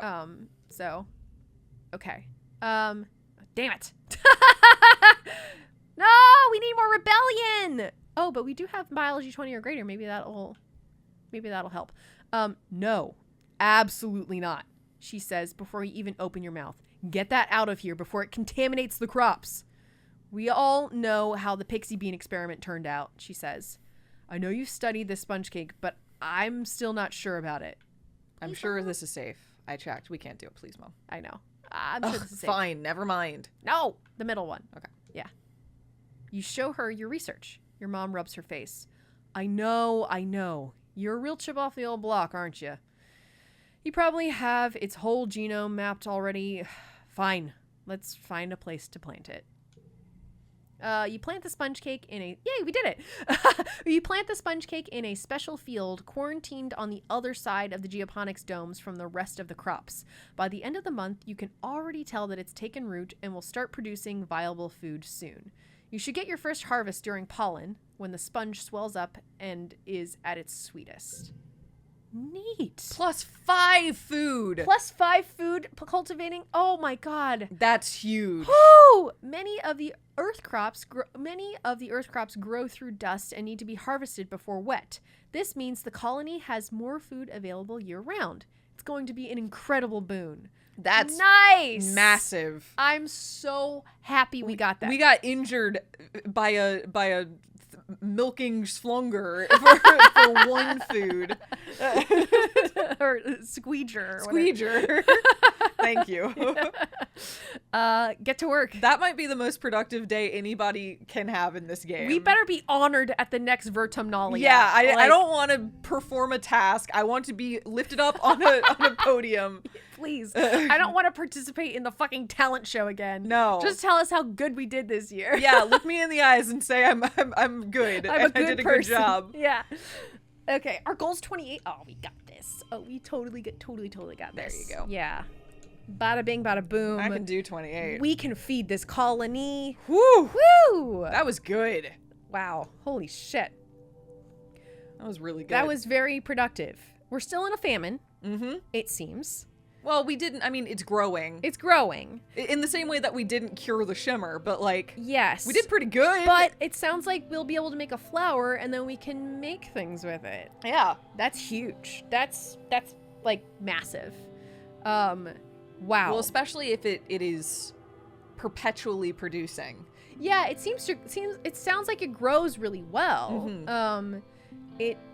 Speaker 1: Okay. Damn it. No, we need more rebellion. Oh, but we do have biology 20 or greater. Maybe that'll help. No, absolutely not, she says before you even open your mouth. Get that out of here before it contaminates the crops. We all know how the pixie bean experiment turned out, she says. I know you've studied this sponge cake, but I'm still not sure about it.
Speaker 2: I'm sure this is safe. I checked. We can't do it. Please, Mom.
Speaker 1: I know. I'm sure this is safe.
Speaker 2: Fine. Never mind.
Speaker 1: No, the middle one.
Speaker 2: Okay.
Speaker 1: Yeah. You show her your research. Your mom rubs her face. I know. You're a real chip off the old block, aren't you? You probably have its whole genome mapped already. Fine. Let's find a place to plant it. You plant the sponge cake in a... Yay, we did it! You plant the sponge cake in a special field quarantined on the other side of the geoponics domes from the rest of the crops. By the end of the month, you can already tell that it's taken root and will start producing viable food soon. You should get your first harvest during pollen, when the sponge swells up and is at its sweetest. Neat.
Speaker 2: +5 food.
Speaker 1: +5 food cultivating. Oh my god.
Speaker 2: That's huge.
Speaker 1: Woo! Many of the earth crops grow through dust and need to be harvested before wet. This means the colony has more food available year round. It's going to be an incredible boon.
Speaker 2: That's
Speaker 1: nice.
Speaker 2: massive.
Speaker 1: I'm so happy we got that.
Speaker 2: We got injured by a milking slunger for one food.
Speaker 1: Or squeeger.
Speaker 2: Squeeger. Thank you.
Speaker 1: Get to work.
Speaker 2: That might be the most productive day anybody can have in this game.
Speaker 1: We better be honored at the next Vertumnalia.
Speaker 2: Yeah, I don't want to perform a task. I want to be lifted up on a podium.
Speaker 1: Please. I don't want to participate in the fucking talent show again.
Speaker 2: No.
Speaker 1: Just tell us how good we did this year.
Speaker 2: Yeah, look me in the eyes and say I'm good.
Speaker 1: I'm a good
Speaker 2: I did a
Speaker 1: person.
Speaker 2: good job.
Speaker 1: Yeah. Okay, our goal's 28. Oh, we got this. Oh, we totally got
Speaker 2: There
Speaker 1: this.
Speaker 2: you go.
Speaker 1: Yeah. Bada bing, bada boom.
Speaker 2: I can do 28.
Speaker 1: We can feed this colony.
Speaker 2: Woo!
Speaker 1: Woo!
Speaker 2: That was good.
Speaker 1: Wow. Holy shit.
Speaker 2: That was really good.
Speaker 1: That was very productive. We're still in a famine.
Speaker 2: Mm-hmm.
Speaker 1: It seems.
Speaker 2: Well, we didn't. I mean, it's growing.
Speaker 1: It's growing.
Speaker 2: In the same way that we didn't cure the shimmer, but like,
Speaker 1: Yes.
Speaker 2: we did pretty good.
Speaker 1: But it sounds like we'll be able to make a flower and then we can make things with it.
Speaker 2: yeah,
Speaker 1: That's huge. That's like massive. Wow.
Speaker 2: well, especially if it is perpetually producing.
Speaker 1: Yeah, it sounds like it grows really well.
Speaker 2: Mhm.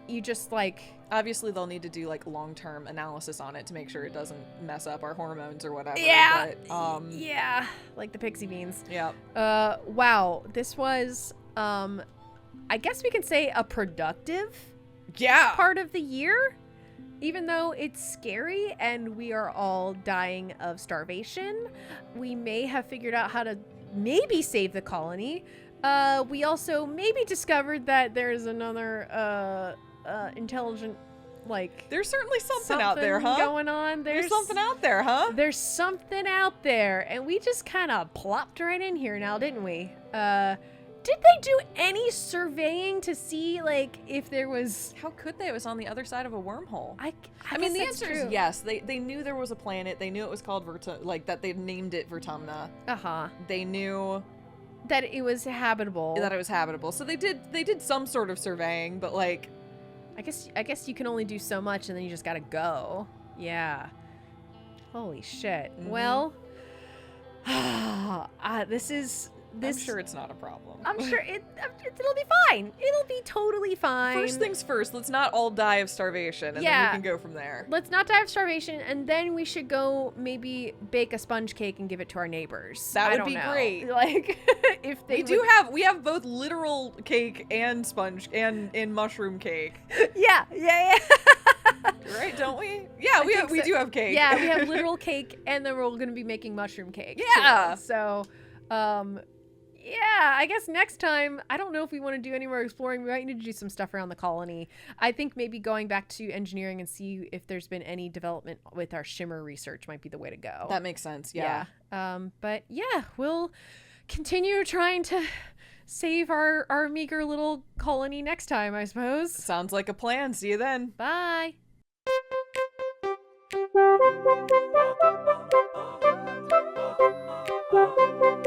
Speaker 1: You just like,
Speaker 2: Obviously, they'll need to do like long-term analysis on it to make sure it doesn't mess up our hormones or whatever.
Speaker 1: yeah.
Speaker 2: But,
Speaker 1: Yeah, like the pixie beans.
Speaker 2: yeah.
Speaker 1: Wow, this was I guess we can say a productive
Speaker 2: Yeah.
Speaker 1: part of the year, even though it's scary and we are all dying of starvation. We may have figured out how to maybe save the colony. We also maybe discovered that there's another intelligent, like,
Speaker 2: There's certainly something out there, huh?
Speaker 1: going on.
Speaker 2: There's something out there, huh?
Speaker 1: There's something out there, and we just kind of plopped right in here now, didn't we? Did they do any surveying to see, like, if there was...
Speaker 2: How could they? It was on the other side of a wormhole.
Speaker 1: I
Speaker 2: mean,
Speaker 1: guess
Speaker 2: the
Speaker 1: that's
Speaker 2: answer
Speaker 1: true.
Speaker 2: is yes. They knew there was a planet. They knew it was called like that. They named it Vertumna.
Speaker 1: Uh-huh.
Speaker 2: They knew
Speaker 1: That it was habitable.
Speaker 2: that it was habitable. So they did some sort of surveying, but like,
Speaker 1: I guess you can only do so much, and then you just gotta go. Yeah. Holy shit.
Speaker 2: Mhm.
Speaker 1: Well, this.
Speaker 2: I'm sure it's not a problem.
Speaker 1: I'm sure it'll be fine. It'll be totally fine.
Speaker 2: First things first, let's not all die of starvation, and then
Speaker 1: Yeah.
Speaker 2: we can go from there.
Speaker 1: Let's not die of starvation, and then we should go maybe bake a sponge cake and give it to our neighbors.
Speaker 2: That
Speaker 1: I
Speaker 2: would
Speaker 1: don't
Speaker 2: be
Speaker 1: know.
Speaker 2: great.
Speaker 1: Like, if they
Speaker 2: We have both literal cake and sponge and mushroom cake,
Speaker 1: Yeah.
Speaker 2: right? Don't we? Yeah, we
Speaker 1: think so.
Speaker 2: do have cake.
Speaker 1: Yeah, we have literal cake, and then we're gonna be making mushroom cake.
Speaker 2: Yeah.
Speaker 1: too. So, yeah, I guess next time, I don't know if we want to do any more exploring. We might need to do some stuff around the colony. I think maybe going back to engineering and see if there's been any development with our shimmer research might be the way to go.
Speaker 2: That makes sense. Yeah.
Speaker 1: But yeah, we'll continue trying to save our meager little colony next time, I suppose.
Speaker 2: Sounds like a plan. See you then.
Speaker 1: Bye.
Speaker 3: Thank you.